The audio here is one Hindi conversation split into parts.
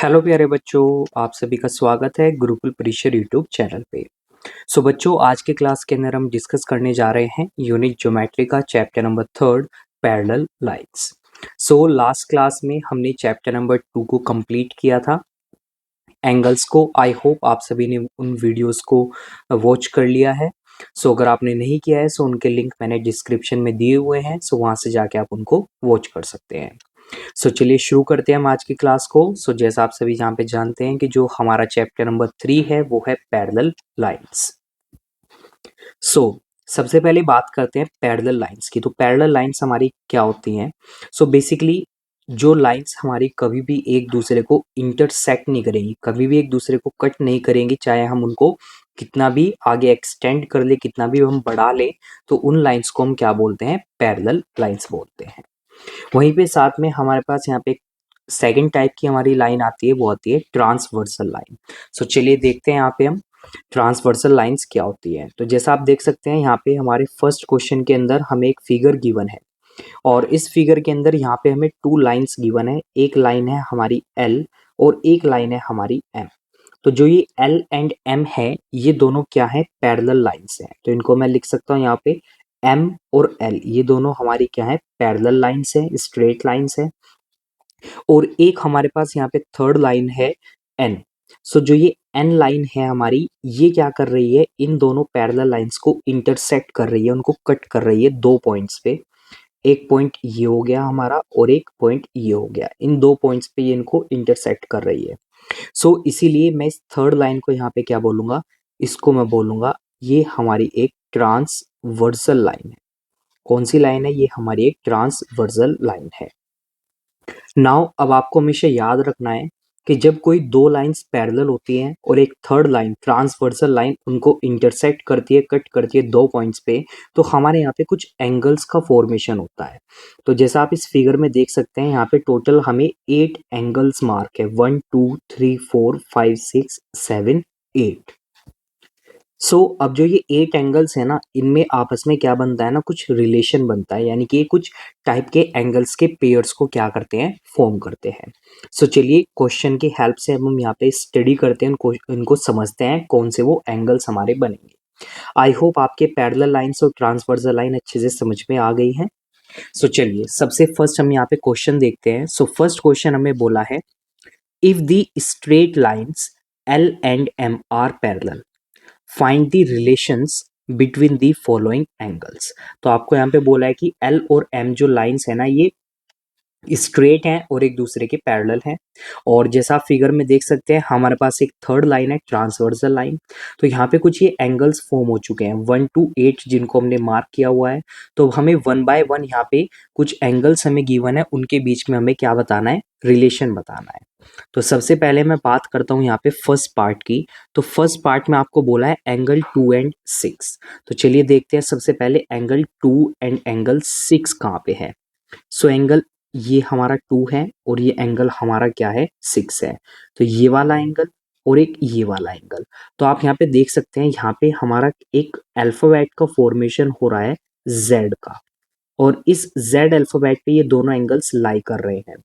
हेलो प्यारे बच्चों, आप सभी का स्वागत है गुरुकुल परिसर यूट्यूब चैनल पे। बच्चों, आज के क्लास के अंदर हम डिस्कस करने जा रहे हैं यूनिट ज्योमेट्री का chapter number 3 parallel lines. Last class में हमने चैप्टर नंबर 2 को कंप्लीट किया था एंगल्स को। आई होप आप सभी ने उन वीडियोस को वॉच कर लिया है। अगर आपने नहीं किया है उनके लिंक मैंने डिस्क्रिप्शन में दिए हुए हैं, वहां से जाके आप उनको वॉच कर सकते हैं। चलिए शुरू करते हैं हम आज की क्लास को। जैसा आप सभी यहाँ पे जानते हैं कि जो हमारा चैप्टर नंबर 3 है वो है पैरेलल लाइंस। सबसे पहले बात करते हैं पैरेलल लाइंस की। तो पैरेलल लाइंस हमारी क्या होती हैं? बेसिकली जो लाइंस हमारी कभी भी एक दूसरे को इंटरसेक्ट नहीं करेंगी, कभी भी एक दूसरे को कट नहीं करेंगी, चाहे हम उनको कितना भी आगे एक्सटेंड कर ले, कितना भी हम बढ़ा ले, तो उन लाइंस को हम क्या बोलते हैं? पैरेलल लाइंस बोलते हैं। वहीं पे साथ में हमारे पास यहाँ पे सेकंड टाइप की हमारी लाइन आती है, वो आती है ट्रांसवर्सल लाइन। चलिए देखते हैं यहाँ पे हम ट्रांसवर्सल लाइंस क्या होती है। तो जैसा आप देख सकते हैं यहाँ पे हमारे फर्स्ट क्वेश्चन के अंदर हमें एक फिगर गिवन है और इस फिगर के अंदर यहाँ पे हमें 2 लाइंस गिवन है। एक लाइन है हमारी L और एक लाइन है हमारी M। तो जो ये L एंड M है, ये दोनों क्या है? पैरेलल लाइंस हैं। तो इनको मैं लिख सकता हूँ यहाँ पे M और L, ये दोनों हमारी क्या है? पैरेलल लाइंस है, स्ट्रेट लाइंस है। और एक हमारे पास यहाँ पे थर्ड लाइन है N। जो ये N लाइन है हमारी, ये क्या कर रही है? इन दोनों पैरेलल लाइंस को इंटरसेक्ट कर रही है, उनको कट कर रही है 2 पॉइंट्स पे। एक पॉइंट ये हो गया हमारा और एक पॉइंट ये हो गया। इन 2 पॉइंट्स पे ये इनको इंटरसेक्ट कर रही है। इसीलिए मैं इस थर्ड लाइन को यहाँ पे क्या बोलूंगा? इसको मैं बोलूंगा ये हमारी एक ट्रांसवर्सल लाइन है। कौन सी लाइन है? ये हमारी एक ट्रांसवर्सल लाइन है। नाउ अब आपको हमेशा याद रखना है कि जब कोई 2 लाइंस पैरेलल होती हैं और एक थर्ड लाइन ट्रांसवर्सल लाइन उनको इंटरसेक्ट करती है, कट करती है 2 पॉइंट्स पे, तो हमारे यहाँ पे कुछ एंगल्स का फॉर्मेशन होता है। तो जैसा आप इस फिगर में देख सकते हैं, यहाँ पे टोटल हमें 8 एंगल्स मार्क है। 1 2 3 4 5 6 7 8। अब जो ये 8 एंगल्स है ना, इनमें आपस में क्या बनता है ना, कुछ रिलेशन बनता है, यानी कि ये कुछ टाइप के एंगल्स के पेयर्स को क्या करते हैं? फॉर्म करते हैं। चलिए क्वेश्चन की हेल्प से हम यहाँ पे स्टडी करते हैं, इनको समझते हैं कौन से वो एंगल्स हमारे बनेंगे। आई होप आपके पैरेलल लाइंस और ट्रांसवर्सल लाइन अच्छे से समझ में आ गई हैं। चलिए सबसे फर्स्ट हम यहाँ पे क्वेश्चन देखते हैं। फर्स्ट क्वेश्चन हमें बोला है, if the straight lines L and M are parallel, find the relations between the following angles. तो आपको यहाँ पे बोला है कि L और M जो लाइंस है ना, ये स्ट्रेट हैं और एक दूसरे के पैरेलल हैं। और जैसा आप फिगर में देख सकते हैं, हमारे पास एक थर्ड लाइन है ट्रांसवर्सल लाइन। तो यहाँ पे कुछ ये एंगल्स फॉर्म हो चुके हैं 1 to 8 जिनको हमने मार्क किया हुआ है। तो हमें 1 by 1 यहाँ पे कुछ एंगल्स हमें गिवन है, उनके बीच में हमें क्या बताना है? रिलेशन बताना है। तो सबसे पहले मैं बात करता हूँ यहाँ पे फर्स्ट पार्ट की। तो फर्स्ट पार्ट में आपको बोला है एंगल 2 and 6। तो चलिए देखते हैं सबसे पहले एंगल 2 एंड एंगल 6 कहाँ पे है। एंगल ये हमारा 2 है और ये एंगल हमारा क्या है? 6 है। तो ये वाला एंगल और एक ये वाला एंगल। तो आप यहाँ पे देख सकते हैं, यहाँ पे हमारा एक अल्फाबेट का फॉर्मेशन हो रहा है Z का, और इस Z अल्फाबेट पे ये दोनों एंगल्स लाई कर रहे हैं।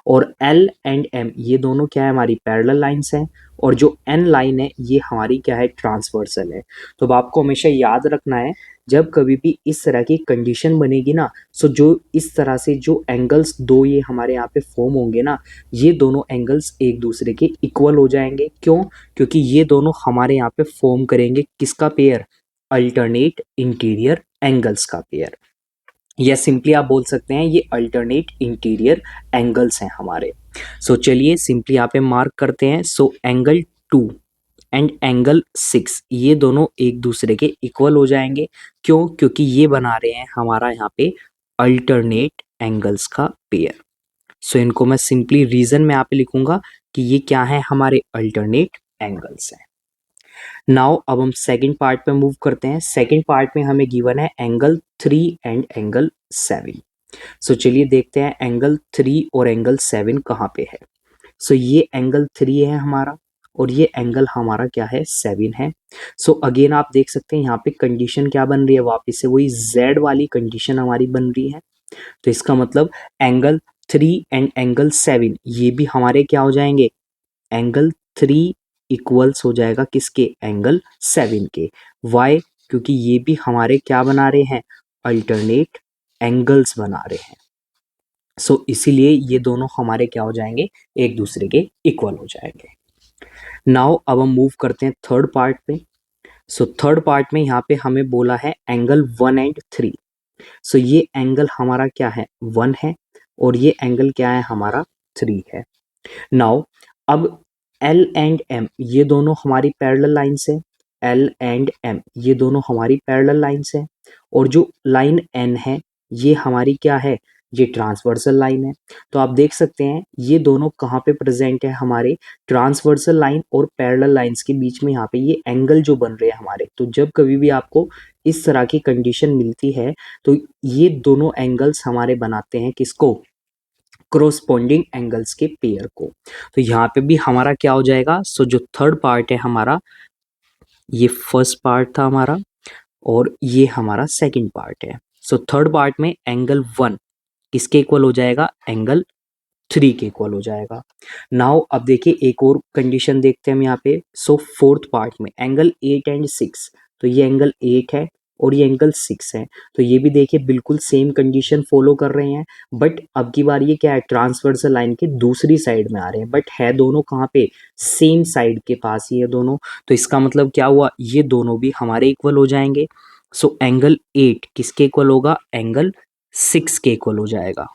और L एंड M ये दोनों क्या है? हमारी पैरेलल लाइंस हैं। और जो N लाइन है ये हमारी क्या है? ट्रांसवर्सल है। तो अब आपको हमेशा याद रखना है, जब कभी भी इस तरह की कंडीशन बनेगी ना, जो इस तरह से जो एंगल्स दो ये हमारे यहाँ पे फॉर्म होंगे ना, ये दोनों एंगल्स एक दूसरे के इक्वल हो जाएंगे। क्यों? क्योंकि ये दोनों हमारे यहाँ पे फॉर्म करेंगे किसका पेयर? अल्टरनेट इंटीरियर एंगल्स का पेयर, या सिंपली आप बोल सकते हैं ये अल्टरनेट इंटीरियर एंगल्स हैं हमारे। चलिए सिंपली यहाँ पे मार्क करते हैं। एंगल 2 एंड एंगल 6 ये दोनों एक दूसरे के इक्वल हो जाएंगे। क्यों? क्योंकि ये बना रहे हैं हमारा यहाँ पे अल्टरनेट एंगल्स का पेयर। इनको मैं सिंपली रीजन में यहाँ पे लिखूंगा कि ये क्या है? हमारे अल्टरनेट एंगल्स हैं। नाउ अब हम सेकंड पार्ट पे मूव करते हैं। सेकंड पार्ट में हमें गिवन है एंगल 3 एंड एंगल 7। चलिए देखते हैं एंगल 3 और एंगल 7 कहाँ पे है। ये एंगल 3 है हमारा और ये एंगल हमारा क्या है? 7 है। अगेन आप देख सकते हैं यहाँ पे कंडीशन क्या बन रही है? वापस से वही Z वाली कंडीशन हमारी बन रही है। तो इसका मतलब एंगल 3 एंड एंगल 7 ये भी हमारे क्या हो जाएंगे? एंगल 3 इक्वल्स हो जाएगा किसके, एंगल 7 के। वाई, क्योंकि ये भी हमारे क्या बना रहे हैं, अल्टरनेट एंगल्स बना रहे हैं। सो इसीलिए ये दोनों हमारे क्या हो जाएंगे, एक दूसरे के इक्वल हो जाएंगे। नाउ अब हम मूव करते हैं थर्ड पार्ट पे। सो थर्ड पार्ट में यहाँ पे हमें बोला है एंगल 1 एंड 3। सो ये एंगल हमारा क्या है, 1 है, और ये एंगल क्या है हमारा, 3 है। नाउ अब L एंड M ये दोनों हमारी पैरेलल लाइंस है, L एंड M ये दोनों हमारी पैरेलल लाइंस है, और जो लाइन N है ये हमारी क्या है, ये ट्रांसवर्सल लाइन है। तो आप देख सकते हैं ये दोनों कहाँ पे प्रेजेंट है, हमारे ट्रांसवर्सल लाइन और पैरेलल लाइंस के बीच में यहाँ पे ये एंगल जो बन रहे हैं हमारे। तो जब कभी भी आपको इस तरह की कंडीशन मिलती है तो ये दोनों एंगल्स हमारे बनाते हैं किसको, क्रोस्पोंडिंग एंगल्स के पेयर को। तो यहाँ पे भी हमारा क्या हो जाएगा, सो जो थर्ड पार्ट है हमारा, ये फर्स्ट पार्ट था हमारा और ये हमारा सेकंड पार्ट है। सो थर्ड पार्ट में एंगल 1 किसके इक्वल हो जाएगा, एंगल 3 के इक्वल हो जाएगा। नाउ अब देखिए एक और कंडीशन देखते हैं हम यहाँ पे। सो फोर्थ पार्ट में एंगल 8 एंड 6, तो ये एंगल 8 है और ये एंगल 6 है। तो ये भी देखिए बिल्कुल सेम कंडीशन फॉलो कर रहे हैं, बट अब की बार ये क्या है, ट्रांसवर्सल लाइन के दूसरी साइड में आ रहे हैं, बट है दोनों कहाँ पे, सेम साइड के पास ही है दोनों। तो इसका मतलब क्या हुआ, ये दोनों भी हमारे इक्वल हो जाएंगे। सो एंगल 8 किसके इक्वल होगा, एंगल 6 के इक्वल हो जाएगा।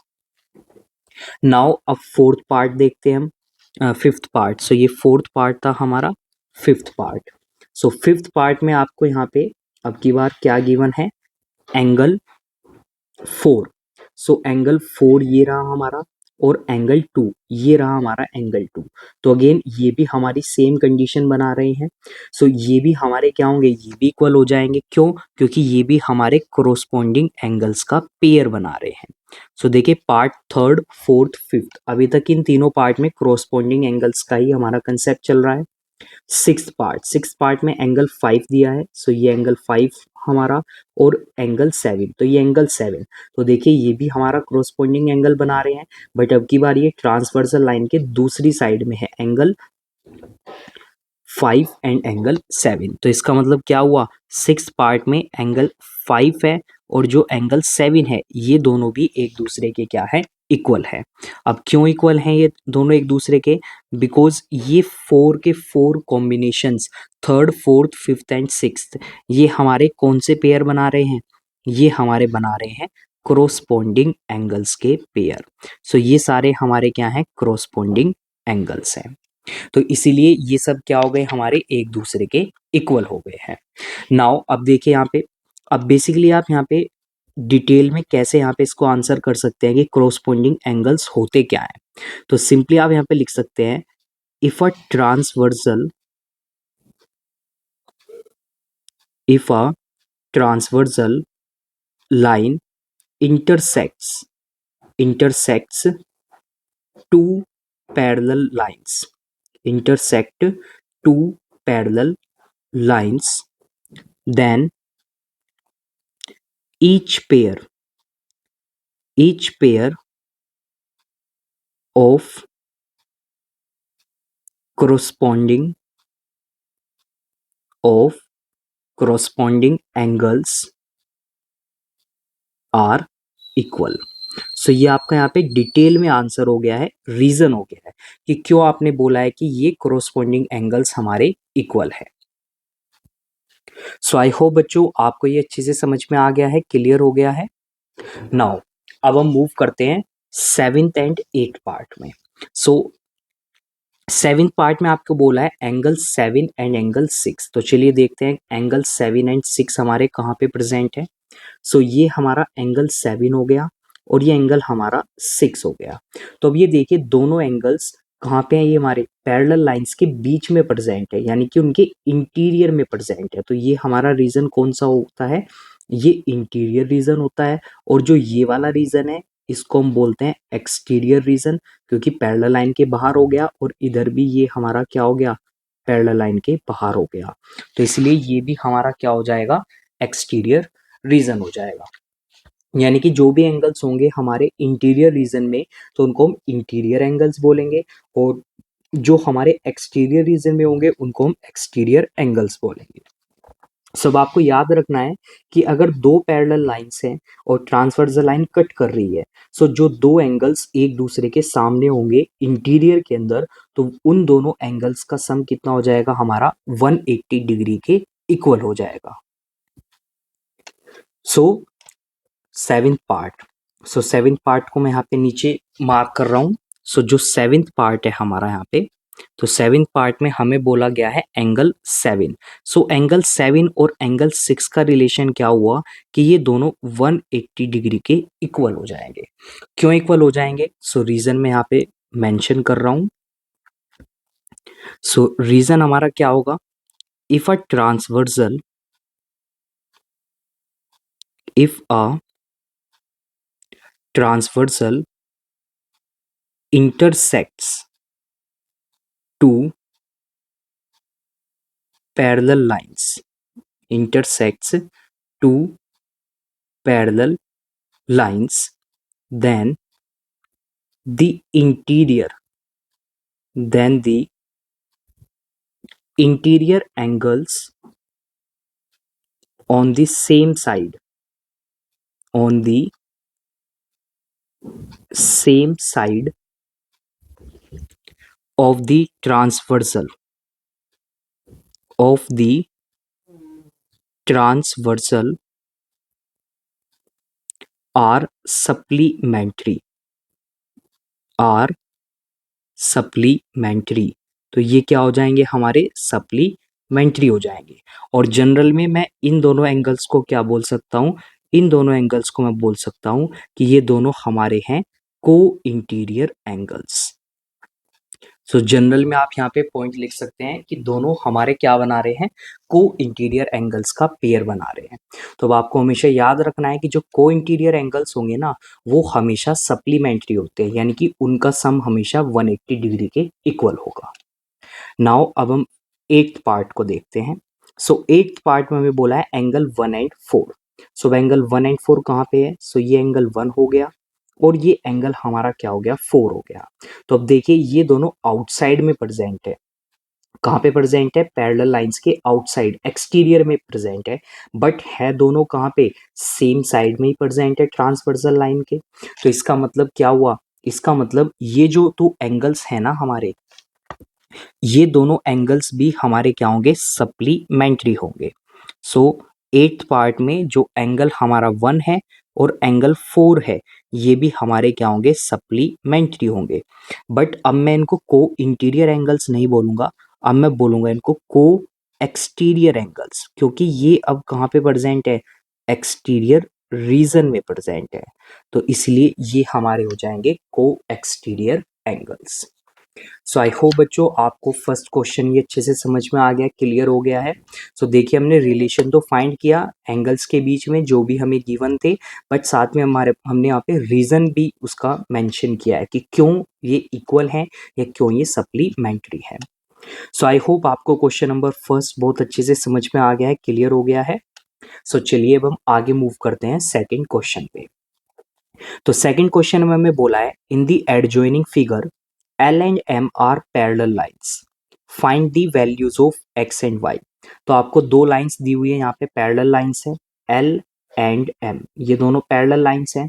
नाउ अब फोर्थ पार्ट देखते हैं हम, फिफ्थ पार्ट। सो ये फोर्थ पार्ट था हमारा, fifth part. So fifth part में आपको यहाँ पे अब की बार क्या गिवन है, एंगल 4। सो एंगल 4 ये रहा हमारा, और एंगल 2 ये रहा हमारा एंगल 2। तो अगेन ये भी हमारी सेम कंडीशन बना रहे हैं। सो ये भी हमारे क्या होंगे, ये भी इक्वल हो जाएंगे। क्यों, क्योंकि ये भी हमारे कोरोस्पोंडिंग एंगल्स का पेयर बना रहे हैं। सो देखिए पार्ट थर्ड, फोर्थ, फिफ्थ, अभी तक इन तीनों पार्ट में कोरोस्पोंडिंग एंगल्स का ही हमारा कंसेप्ट चल रहा है। सिक्स पार्ट में एंगल 5 दिया है। सो ये एंगल 5 हमारा, और एंगल 7, तो ये एंगल 7। तो देखिए ये भी हमारा क्रोस्पोंडिंग एंगल बना रहे हैं, बट अब की बार ये ट्रांसवर्सल लाइन के दूसरी साइड में है, एंगल 5 एंड एंगल 7। तो इसका मतलब क्या हुआ, 6 पार्ट में एंगल 5 है और जो एंगल 7 है ये दोनों भी एक दूसरे के क्या है, इक्वल है। अब क्यों इक्वल हैं ये दोनों एक दूसरे के, बिकॉज ये 4 के 4 combinations, third, fourth, fifth and sixth, ये हमारे कौन से पेयर बना रहे हैं, ये हमारे बना रहे हैं क्रोस्पोंडिंग एंगल्स के पेयर। सो ये सारे हमारे क्या हैं, क्रोस्पोंडिंग एंगल्स हैं। तो इसीलिए ये सब क्या हो गए, हमारे एक दूसरे के इक्वल हो गए हैं। नाउ अब देखिए यहाँ पे, अब बेसिकली आप यहाँ पे डिटेल में कैसे यहाँ पे इसको आंसर कर सकते हैं कि क्रोस्पोंडिंग एंगल्स होते क्या है। तो सिंपली आप यहाँ पे लिख सकते हैं, if a transversal line intersects two parallel lines, intersect two parallel lines, then each pair of corresponding angles are equal। सो ये आपका यहाँ पे डिटेल में आंसर हो गया है, रीजन हो गया है कि क्यों आपने बोला है कि ये कोरोस्पोंडिंग एंगल्स हमारे इक्वल है। सो आई होप बच्चों आपको ये अच्छे से समझ में आ गया है, क्लियर हो गया है। नाउ अब हम मूव करते हैं सेवेंथ एंड एट पार्ट में। सो सेवेंथ पार्ट में आपको बोला है एंगल 7 एंड एंगल 6। तो चलिए देखते हैं एंगल 7 एंड 6 हमारे कहाँ पे प्रेजेंट है। सो ये हमारा एंगल 7 हो गया और ये एंगल हमारा 6 हो गया। तो अब ये देखिए दोनों एंगल्स कहाँ पे हैं, ये हमारे पैरेलल लाइंस के बीच में प्रेजेंट है, यानी कि उनके इंटीरियर में प्रेजेंट है। तो ये हमारा रीजन कौन सा होता है, ये इंटीरियर रीजन होता है। और जो ये वाला रीजन है इसको हम बोलते हैं एक्सटीरियर रीजन, क्योंकि पैरेलल लाइन के बाहर हो गया, और इधर भी ये हमारा क्या हो गया, पैरेलल लाइन के बाहर हो गया। तो इसलिए ये भी हमारा क्या हो जाएगा, एक्सटीरियर रीजन हो जाएगा। यानी कि जो भी एंगल्स होंगे हमारे इंटीरियर रीजन में, तो उनको हम इंटीरियर एंगल्स बोलेंगे, और जो हमारे एक्सटीरियर रीजन में होंगे उनको हम एक्सटीरियर एंगल्स बोलेंगे। सब आपको याद रखना है कि अगर दो पैरेलल लाइंस हैं और ट्रांसवर्सल लाइन कट कर रही है, सो जो दो एंगल्स एक दूसरे के सामने होंगे इंटीरियर के अंदर, तो उन दोनों एंगल्स का सम कितना हो जाएगा हमारा 180 डिग्री के इक्वल हो जाएगा। सो सेवेंथ पार्ट, सो सेवेंथ पार्ट को मैं यहाँ पे नीचे मार्क कर रहा हूँ। सो जो सेवेंथ पार्ट है हमारा यहाँ पे, तो सेवेंथ पार्ट में हमें बोला गया है एंगल 7। सो एंगल 7 और एंगल 6 का रिलेशन क्या हुआ कि ये दोनों 180 डिग्री के इक्वल हो जाएंगे। क्यों इक्वल हो जाएंगे? सो रीजन मैं यहाँ पे मेंशन कर रहा हूँ। सो रीजन हमारा क्या होगा? If a transversal intersects two parallel lines, intersects two parallel lines, then the interior angles on the same side of the transversal are supplementary। तो ये क्या हो जाएंगे? हमारे सप्लीमेंट्री हो जाएंगे। और जनरल में मैं इन दोनों एंगल्स को क्या बोल सकता हूँ? इन दोनों एंगल्स को मैं बोल सकता हूँ कि ये दोनों हमारे हैं को इंटीरियर एंगल्स। सो जनरल में आप यहाँ पे पॉइंट लिख सकते हैं कि दोनों हमारे क्या बना रहे हैं? को इंटीरियर एंगल्स का पेयर बना रहे हैं। तो अब आपको हमेशा याद रखना है कि जो को इंटीरियर एंगल्स होंगे ना, वो हमेशा सप्लीमेंट्री होते हैं, यानी कि उनका सम हमेशा 180 डिग्री के इक्वल होगा। नाउ अब हम एट्थ पार्ट को देखते हैं। सो एट्थ पार्ट में हमें बोला है angle 1 and 4। So angle 1 and 4 कहाँ पे है? सो ये एंगल 1 हो गया और ये एंगल हमारा क्या हो गया? 4 हो गया। तो अब देखिए ये दोनों आउटसाइड में प्रेजेंट है। कहाँ पे प्रेजेंट है? पैरेलल लाइंस के आउटसाइड एक्सटीरियर में प्रेजेंट है, बट है दोनों कहाँ पे? सेम साइड में ही प्रेजेंट है ट्रांसवर्सल लाइन के। तो इसका मतलब क्या हुआ? इसका मतलब ये जो दो एंगल्स है ना हमारे, ये दोनों एंगल्स भी हमारे क्या होंगे? सप्लीमेंट्री होंगे। सो एट्थ पार्ट में जो एंगल हमारा 1 है और एंगल 4 है, ये भी हमारे क्या होंगे? सप्लीमेंट्री होंगे। बट अब मैं इनको को इंटीरियर एंगल्स नहीं बोलूंगा, अब मैं बोलूंगा इनको को एक्सटीरियर एंगल्स, क्योंकि ये अब कहाँ पे प्रेजेंट है? एक्सटीरियर रीजन में प्रेजेंट है। तो इसलिए ये हमारे हो जाएंगे को exterior angles. So I hope बच्चों आपको फर्स्ट क्वेश्चन ये अच्छे से समझ में आ गया, क्लियर हो गया है। सो देखिए हमने रिलेशन तो फाइंड किया एंगल्स के बीच में जो भी हमें गिवन थे, बट साथ में हमने यहाँ पे रीजन भी उसका मेंशन किया है कि क्यों ये इक्वल है या क्यों ये सप्लीमेंट्री है। सो आई होप आपको क्वेश्चन नंबर फर्स्ट बहुत अच्छे से समझ में आ गया है, क्लियर हो गया है। सो चलिए अब हम आगे मूव करते हैं सेकेंड क्वेश्चन पे। तो सेकंड क्वेश्चन में हमें बोला है in the adjoining figure L and M are parallel lines. Find the values of x and y. तो आपको दो लाइंस दी हुई है यहाँ पे, पैरेलल लाइंस है L एंड M, ये दोनों पैरेलल लाइंस हैं।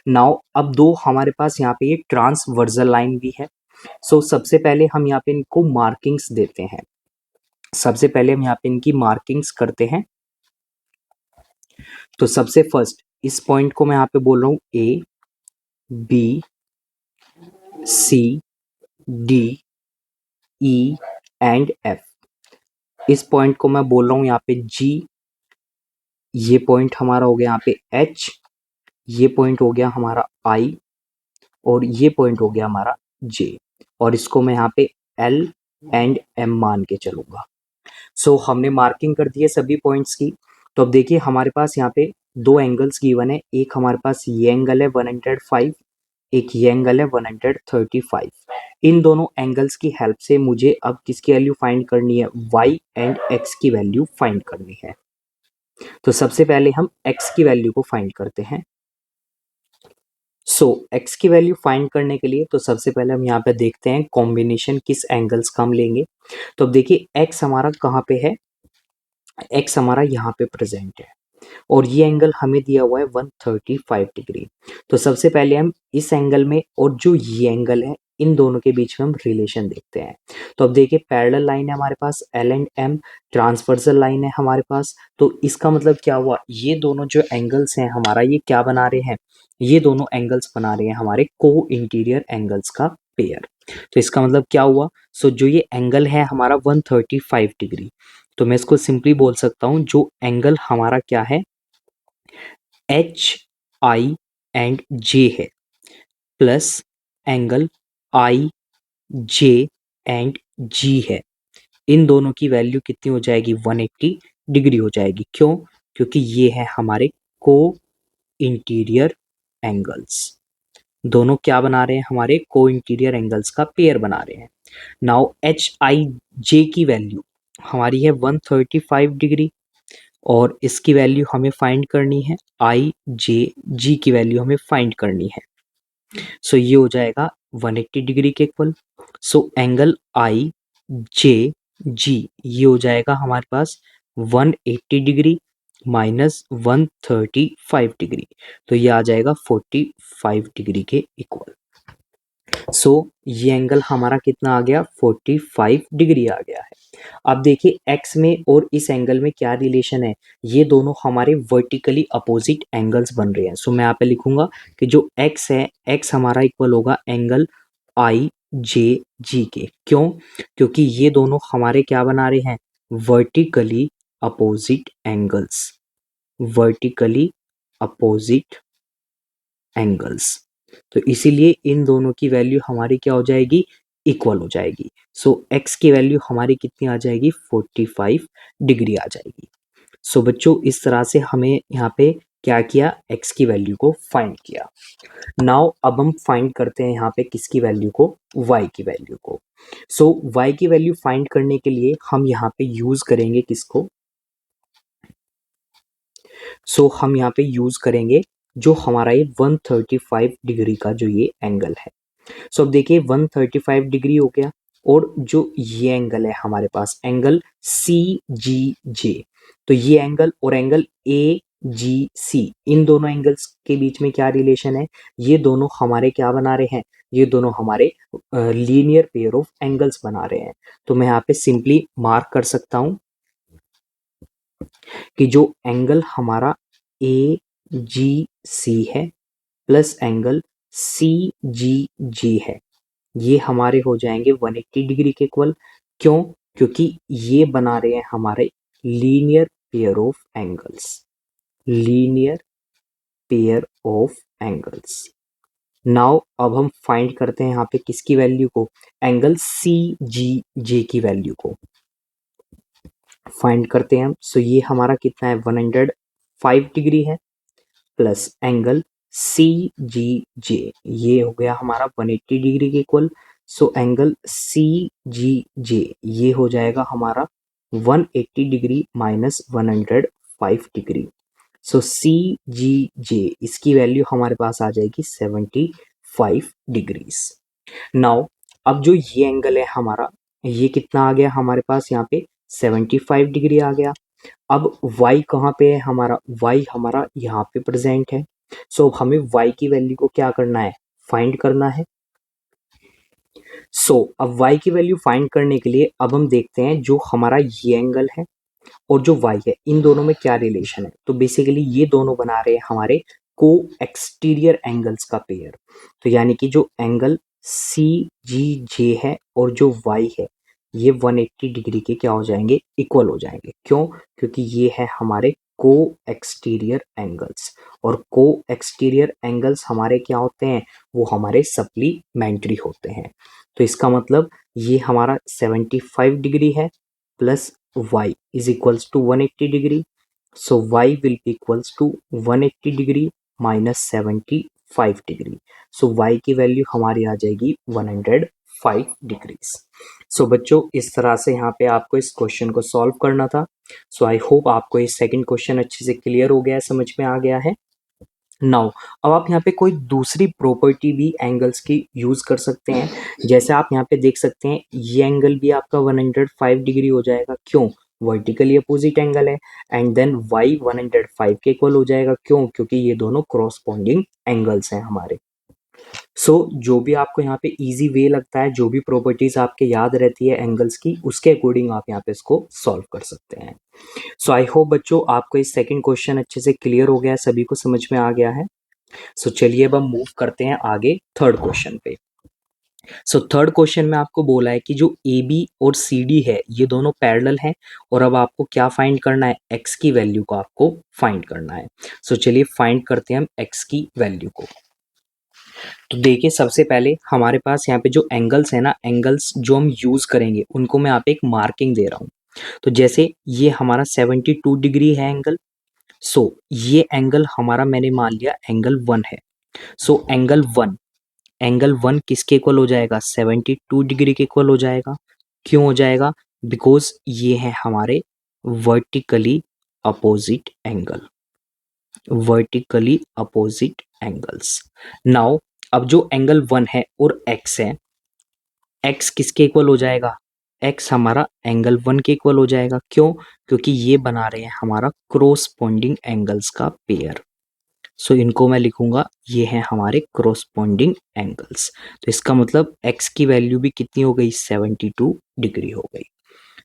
नाउ अब दो हमारे पास यहाँ पे ये ट्रांसवर्सल लाइन भी है। सो सबसे पहले हम यहाँ पे इनको मार्किंग्स देते हैं। सबसे पहले हम यहाँ पे इनकी मार्किंग्स करते हैं। तो सबसे फर्स्ट इस पॉइंट को मैं यहाँ पे बोल रहा हूँ A B C D E and F। इस पॉइंट को मैं बोल रहा हूँ यहाँ पे G, ये पॉइंट हमारा हो गया यहाँ पे H, ये पॉइंट हो गया हमारा I और ये पॉइंट हो गया हमारा J, और इसको मैं यहाँ पे L एंड M मान के चलूंगा। सो हमने मार्किंग कर दी है सभी पॉइंट्स की। तो अब देखिए हमारे पास यहाँ पे दो एंगल्स गिवन है, एक हमारे पास ये एंगल है 105, एक ये एंगल है 135। इन दोनों एंगल्स की हेल्प से मुझे अब किसकी वैल्यू फाइंड करनी है? y एंड x की वैल्यू फाइंड करनी है। तो सबसे पहले हम x की वैल्यू को फाइंड करते हैं। सो एक्स की वैल्यू फाइंड करने के लिए तो सबसे पहले हम यहाँ पे देखते हैं कॉम्बिनेशन किस एंगल्स का हम लेंगे। तो अब देखिए एक्स हमारा कहाँ पे है, एक्स हमारा यहाँ पे प्रेजेंट है और ये एंगल हमें दिया हुआ है 135 डिग्री। तो सबसे पहले हम इस एंगल में और जो ये एंगल है इन दोनों के बीच में हम रिलेशन देखते हैं। तो अब देखिए पैरेलल लाइन है हमारे पास L and M, transversal line है हमारे पास। तो इसका मतलब क्या हुआ, ये दोनों जो एंगल्स हैं हमारा ये क्या बना रहे हैं, ये दोनों एंगल्स बना रहे हैं हमारे को इंटीरियर एंगल्स का पेयर। तो इसका मतलब क्या हुआ, सो जो ये एंगल है हमारा 135 डिग्री, तो मैं इसको सिंपली बोल सकता हूँ जो एंगल हमारा क्या है एच आई एंड जे है, plus angle I J and G है, इन दोनों की वैल्यू कितनी हो जाएगी 180 डिग्री हो जाएगी। क्यों, क्योंकि ये है हमारे को इंटीरियर एंगल्स, दोनों क्या बना रहे हैं हमारे को इंटीरियर एंगल्स का पेयर बना रहे हैं। नाउ एच आई जे की वैल्यू हमारी है 135 डिग्री और इसकी वैल्यू हमें फाइंड करनी है, आई जे जी की वैल्यू हमें फाइंड करनी है। सो ये हो जाएगा 180 डिग्री के इक्वल। सो एंगल आई जे जी ये हो जाएगा हमारे पास 180 डिग्री माइनस 135 डिग्री, तो ये आ जाएगा 45 डिग्री के इक्वल। सो ये एंगल हमारा कितना आ गया 45 डिग्री आ गया है। अब देखिए एक्स में और इस एंगल में क्या रिलेशन है, ये दोनों हमारे वर्टिकली अपोजिट एंगल्स बन रहे हैं। सो मैं यहाँ पे लिखूंगा कि जो एक्स है एक्स हमारा इक्वल होगा एंगल आई जे जी के। क्यों, क्योंकि ये दोनों हमारे क्या बना रहे हैं vertically opposite angles, vertically opposite angles. तो इसीलिए इन दोनों की वैल्यू हमारी क्या हो जाएगी इक्वल हो जाएगी। सो एक्स की वैल्यू हमारी कितनी आ जाएगी 45 डिग्री आ जाएगी। सो बच्चों इस तरह से हमें यहाँ पे क्या किया एक्स की वैल्यू को फाइंड किया। नाउ अब हम फाइंड करते हैं यहाँ पे किसकी वैल्यू को, वाई की वैल्यू को। सो वाई की वैल्यू फाइंड करने के लिए हम यहाँ पे यूज करेंगे किसको, सो हम यहाँ पे यूज करेंगे जो हमारा ये 135 डिग्री का जो ये एंगल है। सो अब देखिए 135 डिग्री हो गया और जो ये एंगल है हमारे पास एंगल सी जी जे, तो ये एंगल और एंगल ए जी सी, इन दोनों एंगल्स के बीच में क्या रिलेशन है, ये दोनों हमारे क्या बना रहे हैं, ये दोनों हमारे लीनियर पेयर ऑफ एंगल्स बना रहे हैं। तो मैं यहाँ पे सिंपली मार्क कर सकता हूं कि जो एंगल हमारा ए जी सी है प्लस एंगल सी जी जी है, ये हमारे हो जाएंगे 180 डिग्री के इक्वल। क्यों, क्योंकि ये बना रहे हैं हमारे linear pair of angles, linear pair of angles. Now अब हम फाइंड करते हैं यहाँ पे किसकी वैल्यू को, एंगल सी जी जे की वैल्यू को फाइंड करते हैं हम। सो ये हमारा कितना है 105 डिग्री है प्लस एंगल सी जी जे, ये हो गया हमारा 180 डिग्री के इक्वल। सो एंगल सी जी जे ये हो जाएगा हमारा 180 डिग्री माइनस 105 डिग्री। सो सी जी जे इसकी वैल्यू हमारे पास आ जाएगी 75 डिग्रीज। नाउ अब जो ये एंगल है हमारा ये कितना आ गया हमारे पास यहाँ पे 75 डिग्री आ गया। अब y कहाँ पे है हमारा, y हमारा यहाँ पे प्रेजेंट है। सो हमें y की वैल्यू को क्या करना है फाइंड करना है। सो अब y की वैल्यू फाइंड करने के लिए अब हम देखते हैं जो हमारा ये एंगल है और जो y है इन दोनों में क्या रिलेशन है। तो बेसिकली ये दोनों बना रहे हैं हमारे को एक्सटीरियर एंगल्स का पेयर। तो यानी कि जो एंगल सी जी जे है और जो y है ये 180 डिग्री के क्या हो जाएंगे इक्वल हो जाएंगे। क्यों, क्योंकि ये है हमारे को एक्सटीरियर एंगल्स और को एक्सटीरियर एंगल्स हमारे क्या होते हैं, वो हमारे सप्लीमेंट्री होते हैं। तो इसका मतलब ये हमारा 75 डिग्री है plus y is equals to 180 degree. So y will be equals to 180 degree minus 75 degree. So y की वैल्यू हमारी आ जाएगी 105 डिग्रीज। सो बच्चों इस तरह से यहाँ पे आपको इस क्वेश्चन को सॉल्व करना था। सो आई होप आपको ये सेकंड क्वेश्चन अच्छे से क्लियर हो गया है, समझ में आ गया है। नाउ अब आप यहाँ पे कोई दूसरी प्रॉपर्टी भी एंगल्स की यूज कर सकते हैं। जैसे आप यहाँ पे देख सकते हैं ये एंगल भी आपका 105 डिग्री हो जाएगा, क्यों? वर्टिकली अपोजिट एंगल है। एंड देन y 105 के इक्वल हो जाएगा, क्यों? क्योंकि ये दोनों क्रॉसपोंडिंग एंगल्स हैं हमारे। सो जो भी आपको यहाँ पे इजी वे लगता है, जो भी प्रॉपर्टीज आपके याद रहती है एंगल्स की, उसके अकॉर्डिंग आप यहाँ पे इसको सॉल्व कर सकते हैं। सो आई होप बच्चों आपको इस सेकंड क्वेश्चन अच्छे से क्लियर हो गया है, सभी को समझ में आ गया है। सो चलिए अब हम मूव करते हैं आगे थर्ड क्वेश्चन पे। सो थर्ड क्वेश्चन में आपको बोला है कि जो ए बी और सी डी है ये दोनों पैरेलल हैं, और अब आपको क्या फाइंड करना है? एक्स की वैल्यू को आपको फाइंड करना है। सो चलिए फाइंड करते हैं हम एक्स की वैल्यू को। तो देखिए सबसे पहले हमारे पास यहाँ पे जो एंगल्स है ना, एंगल्स जो हम यूज करेंगे उनको मैं यहाँ पे एक मार्किंग दे रहा हूँ। तो जैसे ये हमारा 72 डिग्री है एंगल। सो ये एंगल हमारा मैंने मान लिया एंगल 1 है। सो एंगल 1 किसके इक्वल हो जाएगा? 72 डिग्री के इक्वल हो जाएगा। क्यों हो जाएगा? बिकॉज ये है हमारे vertically opposite angle, vertically opposite angles. Now अब जो एंगल 1 है और x है, x किसके इक्वल हो जाएगा? x हमारा एंगल 1 के इक्वल हो जाएगा। क्यों? क्योंकि ये बना रहे हैं हमारा क्रॉसपोंडिंग एंगल्स का पेयर। सो इनको मैं लिखूंगा, ये हैं हमारे क्रॉसपोंडिंग एंगल्स। तो इसका मतलब x की वैल्यू भी कितनी हो गई? 72 डिग्री हो गई।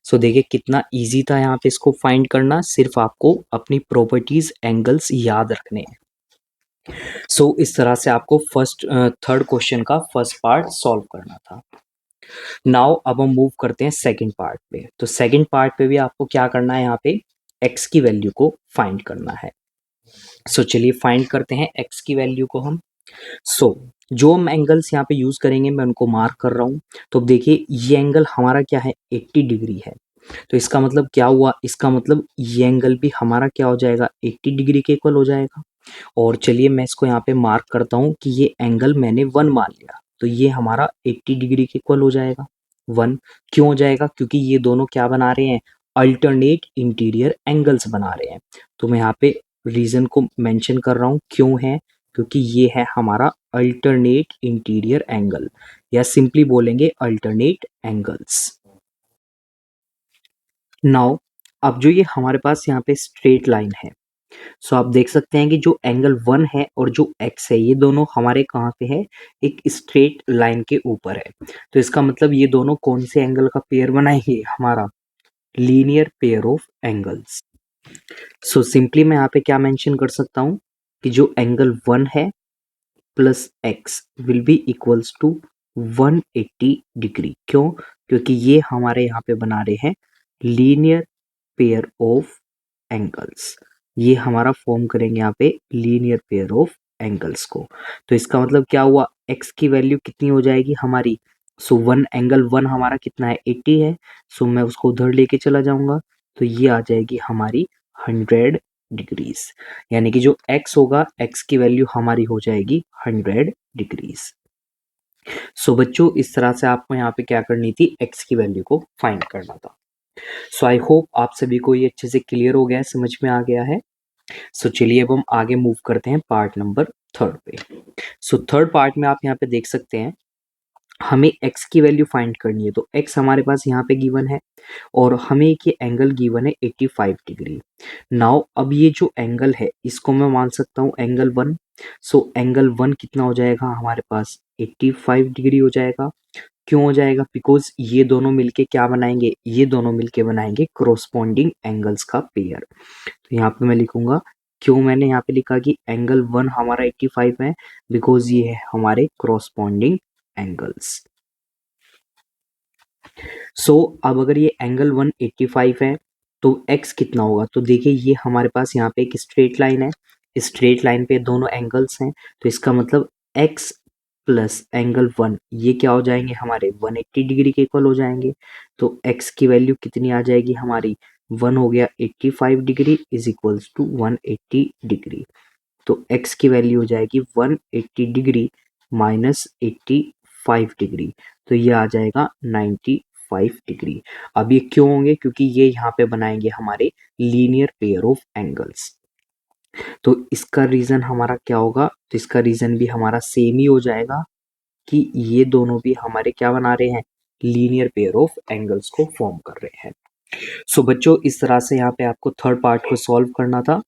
सो देखिए कितना इजी था यहाँ पे इसको फाइंड करना, सिर्फ आपको अपनी प्रॉपर्टीज एंगल्स याद रखने हैं। सो इस तरह से आपको थर्ड क्वेश्चन का फर्स्ट पार्ट सॉल्व करना था। नाउ अब हम मूव करते हैं सेकंड पार्ट पे। तो सेकंड पार्ट पे भी आपको क्या करना है? यहाँ पे x की वैल्यू को फाइंड करना है। सो चलिए फाइंड करते हैं x की वैल्यू को हम। सो जो हम एंगल्स यहाँ पे यूज करेंगे मैं उनको मार्क कर रहा हूँ। तो अब देखिए ये एंगल हमारा क्या है? 80 डिग्री है। तो इसका मतलब क्या हुआ? इसका मतलब ये एंगल भी हमारा क्या हो जाएगा? 80 डिग्री के इक्वल हो जाएगा। और चलिए मैं इसको यहाँ पे मार्क करता हूँ कि ये एंगल मैंने 1 मान लिया, तो ये हमारा 80 डिग्री के इक्वल हो जाएगा। 1 क्यों हो जाएगा? क्योंकि ये दोनों क्या बना रहे हैं? अल्टरनेट इंटीरियर एंगल्स बना रहे हैं। तो मैं यहाँ पे रीजन को मेंशन कर रहा हूँ क्यों है, क्योंकि ये है हमारा अल्टरनेट इंटीरियर एंगल, या सिंपली बोलेंगे अल्टरनेट एंगल्स। नाउ अब जो ये हमारे पास यहाँ पे स्ट्रेट लाइन है, सो आप देख सकते हैं कि जो एंगल 1 है और जो x है ये दोनों हमारे कहाँ पे है? एक स्ट्रेट लाइन के ऊपर है। तो इसका मतलब ये दोनों कौन से एंगल का पेयर बनाएंगे? हमारा linear pair of angles. So simply मैं यहाँ पे क्या मेंशन कर सकता हूँ कि जो एंगल 1 है plus x will be equals to 180 degree. क्यों? क्योंकि ये हमारे यहाँ पे बना रहे हैं लीनियर पेयर ऑफ एंगल्स। ये हमारा फॉर्म करेंगे यहाँ पे लीनियर पेयर ऑफ एंगल्स को। तो इसका मतलब क्या हुआ? x की वैल्यू कितनी हो जाएगी हमारी? सो एंगल 1 हमारा कितना है? 80 है। सो मैं उसको उधर लेके चला जाऊंगा, तो ये आ जाएगी हमारी 100 डिग्रीज। यानी कि जो x होगा, x की वैल्यू हमारी हो जाएगी 100 डिग्रीज। सो बच्चों इस तरह से आपको यहाँ पे क्या करनी थी? x की वैल्यू को फाइंड करना था। सो आई होप आप सभी को ये अच्छे से क्लियर हो गया है, समझ में आ गया है। सो चलिए अब हम आगे मूव करते हैं पार्ट नंबर थर्ड पे। सो थर्ड पार्ट में आप यहाँ पे देख सकते हैं हमें x की वैल्यू फाइंड करनी है। तो x हमारे पास यहाँ पे गिवन है और हमें एक ये एंगल गिवन है 85 डिग्री। नाउ अब ये जो एंगल है इसको मैं मान सकता हूँ एंगल 1। सो एंगल 1 कितना हो जाएगा हमारे पास? 85 डिग्री हो जाएगा। क्यों हो जाएगा? बिकॉज ये दोनों मिलके क्या बनाएंगे? ये दोनों मिलके बनाएंगे क्रॉसपोंडिंग एंगल्स का पेयर। तो यहाँ पे मैं लिखूंगा, क्यों मैंने यहाँ पे लिखा कि एंगल 1 हमारा 85 है? बिकॉज ये है हमारे क्रॉसपोंडिंग एंगल्स। सो अब अगर ये एंगल 1 85 है तो x कितना होगा? तो देखिए ये हमारे पास यहाँ पे एक स्ट्रेट लाइन है, स्ट्रेट लाइन पे दोनों एंगल्स हैं, तो इसका मतलब x प्लस एंगल 1 ये क्या हो जाएंगे? हमारे 180 डिग्री के इक्वल हो जाएंगे। तो x की वैल्यू कितनी आ जाएगी हमारी? 1 हो गया 85 degree is equals to 180 degree. तो x की वैल्यू हो जाएगी 180 डिग्री माइनस 85 डिग्री, तो ये आ जाएगा 95 डिग्री। अब ये क्यों होंगे? क्योंकि ये यहाँ पे बनाएंगे हमारे लीनियर पेयर ऑफ एंगल्स। तो इसका रीजन हमारा क्या होगा, तो इसका रीजन भी हमारा सेम ही हो जाएगा कि ये दोनों भी हमारे क्या बना रहे हैं, लीनियर पेयर ऑफ एंगल्स को फॉर्म कर रहे हैं। सो बच्चों इस तरह से यहाँ पे आपको थर्ड पार्ट को सॉल्व करना था।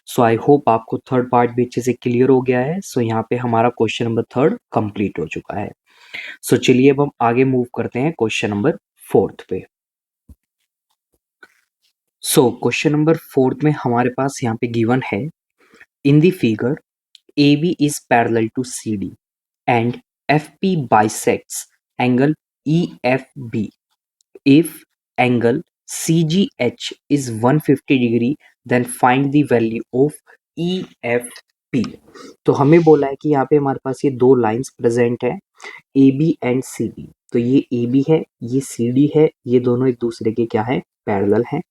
सो आई होप आपको थर्ड पार्ट भी अच्छे से क्लियर हो गया है। सो यहाँ पे हमारा क्वेश्चन नंबर थर्ड कंप्लीट हो चुका है। सो चलिए अब हम आगे मूव करते हैं क्वेश्चन नंबर फोर्थ पे। सो क्वेश्चन नंबर फोर्थ में हमारे पास यहाँ पे गिवन है, in the figure AB is parallel to CD and FP bisects angle EFB. If angle CGH is 150 degree, then find the value of EFP. तो हमें बोला है कि यहाँ पे हमारे पास ये दो लाइंस प्रेजेंट है, AB एंड CD। तो ये AB है, ये CD है, ये दोनों एक दूसरे के क्या है, पैरेलल हैं।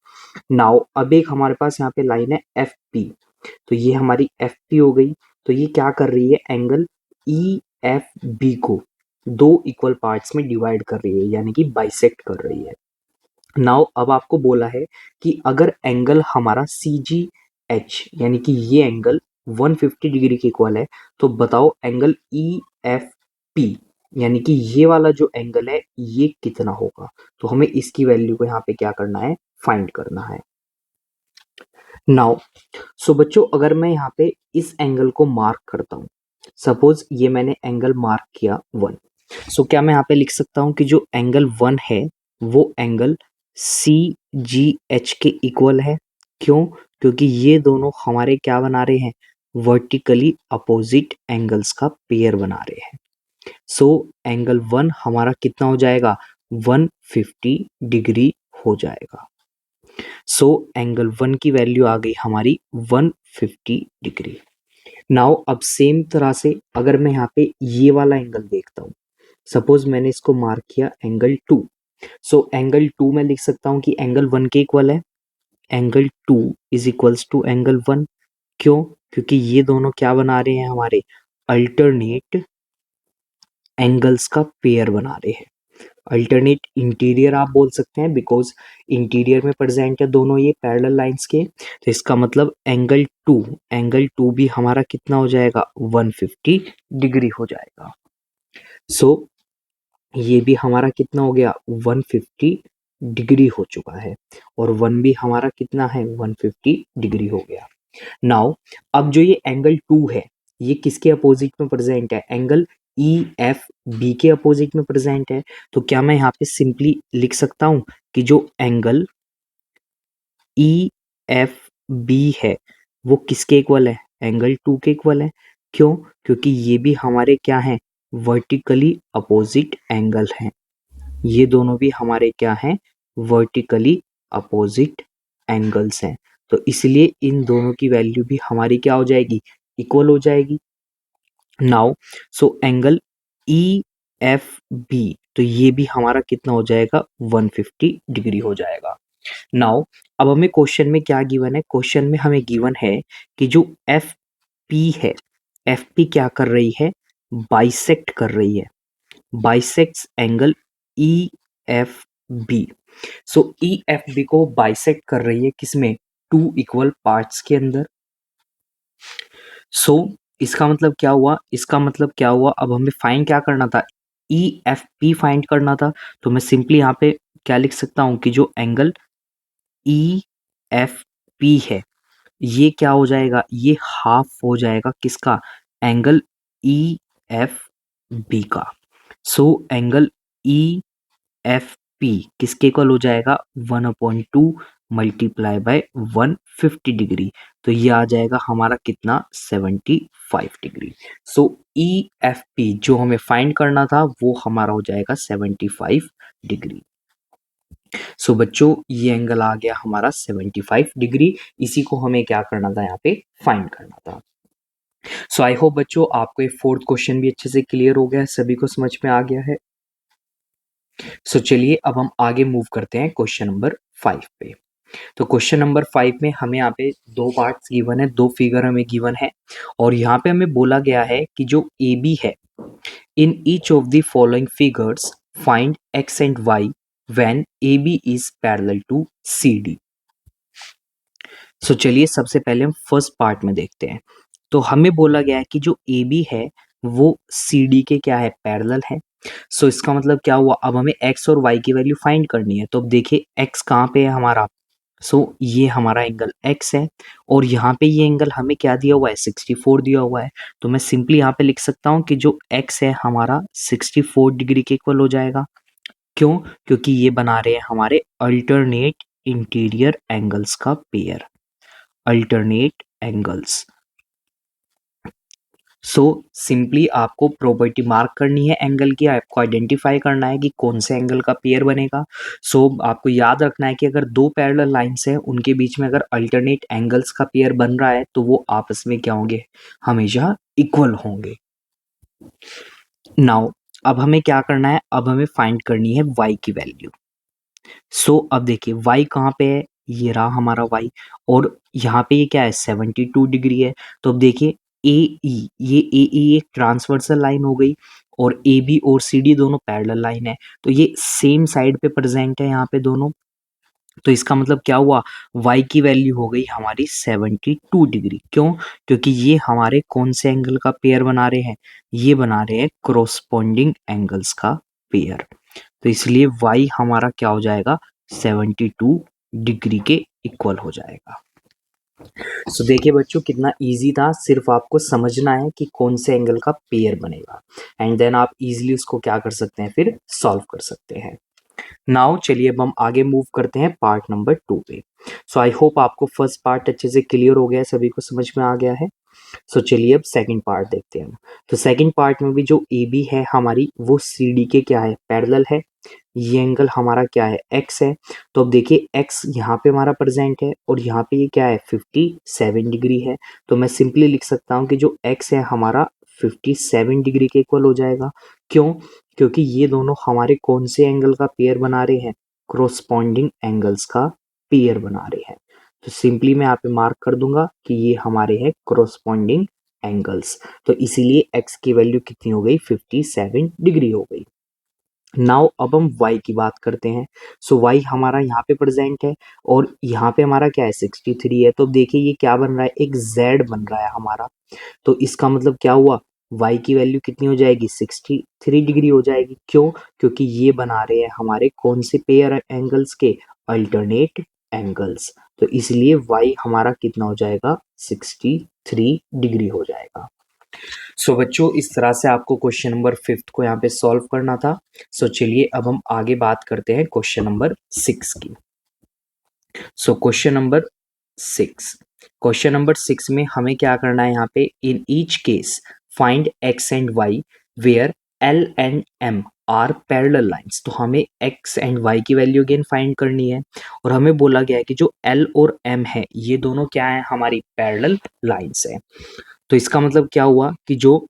नाउ अब एक हमारे पास यहाँ पे लाइन है FP, तो ये हमारी FP हो गई। तो ये क्या कर रही है, एंगल EFB को दो इक्वल पार्ट्स में डिवाइड कर रही है, यानी कि बाइसेक्ट कर रही है। नाउ अब आपको बोला है कि अगर एंगल हमारा CGH यानी कि ये एंगल 150 डिग्री के इक्वल है, तो बताओ एंगल EFP यानी कि ये वाला जो एंगल है ये कितना होगा। तो हमें इसकी वैल्यू को यहाँ पे क्या करना है, फाइंड करना है। नाउ सो बच्चों अगर मैं यहाँ पे इस एंगल को मार्क करता हूँ, सपोज ये मैंने एंगल मार्क किया 1, सो क्या मैं यहाँ पे लिख सकता हूँ कि जो एंगल 1 है वो एंगल CGH के इक्वल है। क्यों, क्योंकि ये दोनों हमारे क्या बना रहे हैं, वर्टिकली अपोजिट एंगल्स का पेयर बना रहे हैं। सो एंगल 1 हमारा कितना हो जाएगा, 150 डिग्री हो जाएगा। सो एंगल 1 की वैल्यू आ गई हमारी 150 डिग्री। नाउ अब सेम तरह से अगर मैं यहाँ पे ये वाला एंगल देखता हूँ, सपोज मैंने इसको मार्क किया एंगल 2, सो एंगल 2 मैं लिख सकता हूँ कि एंगल 1 के इक्वल है। Angle 2 is equals to angle 1। क्यों, क्योंकि ये दोनों क्या बना रहे हैं, हमारे अल्टरनेट एंगल्स का पेयर बना रहे हैं। अल्टरनेट इंटीरियर आप बोल सकते हैं, बिकॉज इंटीरियर में प्रेजेंट है दोनों ये पैरेलल लाइंस के। तो इसका मतलब एंगल 2 भी हमारा कितना हो जाएगा, 150 डिग्री हो जाएगा। सो ये भी हमारा कितना हो गया, 150 डिग्री हो चुका है, और 1 भी हमारा कितना है, 150 डिग्री हो गया। नाउ अब जो ये एंगल 2 है ये किसके अपोजिट में प्रेजेंट है, एंगल EFB के अपोजिट में प्रेजेंट है। तो क्या मैं यहाँ पे सिंपली लिख सकता हूँ कि जो एंगल EFB है वो किसके इक्वल है, एंगल 2 के इक्वल है। क्यों, क्योंकि ये भी हमारे क्या हैं, वर्टिकली अपोजिट एंगल हैं। ये दोनों भी हमारे क्या हैं, वर्टिकली अपोजिट एंगल्स हैं। तो इसलिए इन दोनों की वैल्यू भी हमारी क्या हो जाएगी, इक्वल हो जाएगी। नाउ सो एंगल EFB, तो ये भी हमारा कितना हो जाएगा, 150 डिग्री हो जाएगा। नाउ अब हमें क्वेश्चन में क्या गिवन है, क्वेश्चन में हमें गिवन है कि जो FP है, FP क्या कर रही है, बाइसेक्ट कर रही है, बाइसेक्ट्स एंगल EFB। सो EFB को बाइसेक्ट कर रही है किसमें, टू इक्वल पार्ट्स के अंदर। सो इसका मतलब क्या हुआ, इसका मतलब क्या हुआ, अब हमें फाइंड क्या करना था, EFP फाइंड करना था। तो मैं सिंपली यहाँ पे क्या लिख सकता हूँ कि जो एंगल EFP है ये क्या हो जाएगा, ये हाफ हो जाएगा किसका, एंगल EFB का। सो एंगल EFP किसके इक्वल हो जाएगा, 1/2 मल्टीप्लाई बाय 150 डिग्री। तो ये आ जाएगा हमारा कितना, 75 डिग्री। सो EFP जो हमें फाइंड करना था वो हमारा हो जाएगा 75 डिग्री। सो बच्चों ये एंगल आ गया हमारा 75 डिग्री। इसी को हमें क्या करना था, यहाँ पे फाइंड करना था। सो आई होप बच्चों आपको ये फोर्थ क्वेश्चन भी अच्छे से क्लियर हो गया है, सभी को समझ में आ गया है। सो चलिए अब हम आगे मूव करते हैं क्वेश्चन नंबर 5 पे। तो क्वेश्चन नंबर 5 में हमें यहाँ पे दो पार्ट्स गिवन है, दो फिगर हमें गिवन है, और यहाँ पे हमें बोला गया है कि जो AB है, इन each of the following figures find X and Y when AB is parallel to CD। सो चलिए सबसे पहले हम फर्स्ट पार्ट में देखते हैं। तो हमें बोला गया है कि जो ए बी है वो सी डी के क्या है, पैरेलल है। सो इसका मतलब क्या हुआ, अब हमें एक्स और वाई की वैल्यू फाइंड करनी है। तो अब देखिए एक्स कहाँ पे है हमारा, सो ये हमारा एंगल एक्स है और यहाँ पे ये एंगल हमें क्या दिया हुआ है, 64 दिया हुआ है। तो मैं सिंपली यहाँ पे लिख सकता हूँ कि जो एक्स है हमारा 64 डिग्री के इक्वल हो जाएगा। क्यों, क्योंकि ये बना रहे हैं हमारे अल्टरनेट इंटीरियर एंगल्स का pair, alternate angles. So simply आपको प्रॉपर्टी मार्क करनी है एंगल की, आपको आइडेंटिफाई करना है कि कौन से एंगल का पेयर बनेगा। सो आपको याद रखना है कि अगर दो पैरेलल लाइंस हैं उनके बीच में अगर अल्टरनेट एंगल्स का पेयर बन रहा है तो वो आपस में क्या होंगे, हमेशा इक्वल होंगे। नाउ अब हमें क्या करना है, अब हमें फाइंड करनी है y की वैल्यू। सो अब देखिए y कहाँ पे है, ये रहा हमारा y, और यहाँ पे ये क्या है, 72 डिग्री है। तो अब देखिए ए ई, ये ए ई एक ट्रांसवर्सल लाइन हो गई और ए बी और सी डी दोनों पैरेलल लाइन है। तो ये सेम साइड पे प्रेजेंट है यहाँ पे दोनों। तो इसका मतलब क्या हुआ, y की वैल्यू हो गई हमारी 72 डिग्री। क्यों, क्योंकि ये हमारे कौन से एंगल का पेयर बना रहे हैं, ये बना रहे हैं कोरोस्पोंडिंग एंगल्स का पेयर। तो इसलिए y हमारा क्या हो जाएगा, 72 डिग्री के इक्वल हो जाएगा। सो देखिए बच्चों कितना इजी था, सिर्फ आपको समझना है कि कौन से एंगल का पेयर बनेगा एंड देन आप इजीली उसको क्या कर सकते हैं, फिर सॉल्व कर सकते हैं। नाउ चलिए अब हम आगे मूव करते हैं पार्ट नंबर 2 पे। सो आई होप आपको फर्स्ट पार्ट अच्छे से क्लियर हो गया है, सभी को समझ में आ गया है। सो चलिए अब सेकंड पार्ट देखते हैं। तो सेकंड पार्ट में भी जो ए बी है हमारी वो सी डी के क्या है, पैरेलल है। ये एंगल हमारा क्या है, एक्स है। तो अब देखिए एक्स यहाँ पे हमारा प्रेजेंट है और यहाँ पे ये क्या है, 57 डिग्री है। तो मैं सिंपली लिख सकता हूँ कि जो एक्स है हमारा 57 डिग्री के इक्वल हो जाएगा। क्यों, क्योंकि ये दोनों हमारे कौन से एंगल का पेयर बना रहे हैं, कोरोस्पोंडिंग एंगल्स का पेयर बना रहे हैं। तो सिंपली मैं यहाँ पे मार्क कर दूंगा कि ये हमारे हैं कोरोस्पोंडिंग एंगल्स। तो इसीलिए x की वैल्यू कितनी हो गई, 57 डिग्री हो गई। नाउ अब हम y की बात करते हैं। सो y हमारा यहाँ पे प्रेजेंट है और यहाँ पे हमारा क्या है, 63 है। तो देखिए ये क्या बन रहा है, एक z बन रहा है हमारा। तो इसका मतलब क्या हुआ, y की वैल्यू कितनी हो जाएगी, 63 डिग्री हो जाएगी। क्यों, क्योंकि ये बना रहे हैं हमारे कौन से पेयर एंगल्स के, अल्टरनेट एंगल्स। तो इसलिए y हमारा कितना हो जाएगा, 63 डिग्री हो जाएगा। सो बच्चों इस तरह से आपको क्वेश्चन नंबर 5 को यहाँ पे सॉल्व करना था। सो चलिए अब हम आगे बात करते हैं क्वेश्चन नंबर 6 की। So question number 6, question number 6 में हमें क्या करना है, यहाँ पे in each case find x and y where l and m are parallel lines. तो हमें x एंड y की वैल्यू अगेन फाइंड करनी है और हमें बोला गया है कि जो l और m है ये दोनों क्या है, हमारी पैरेलल लाइंस है। तो इसका मतलब क्या हुआ कि जो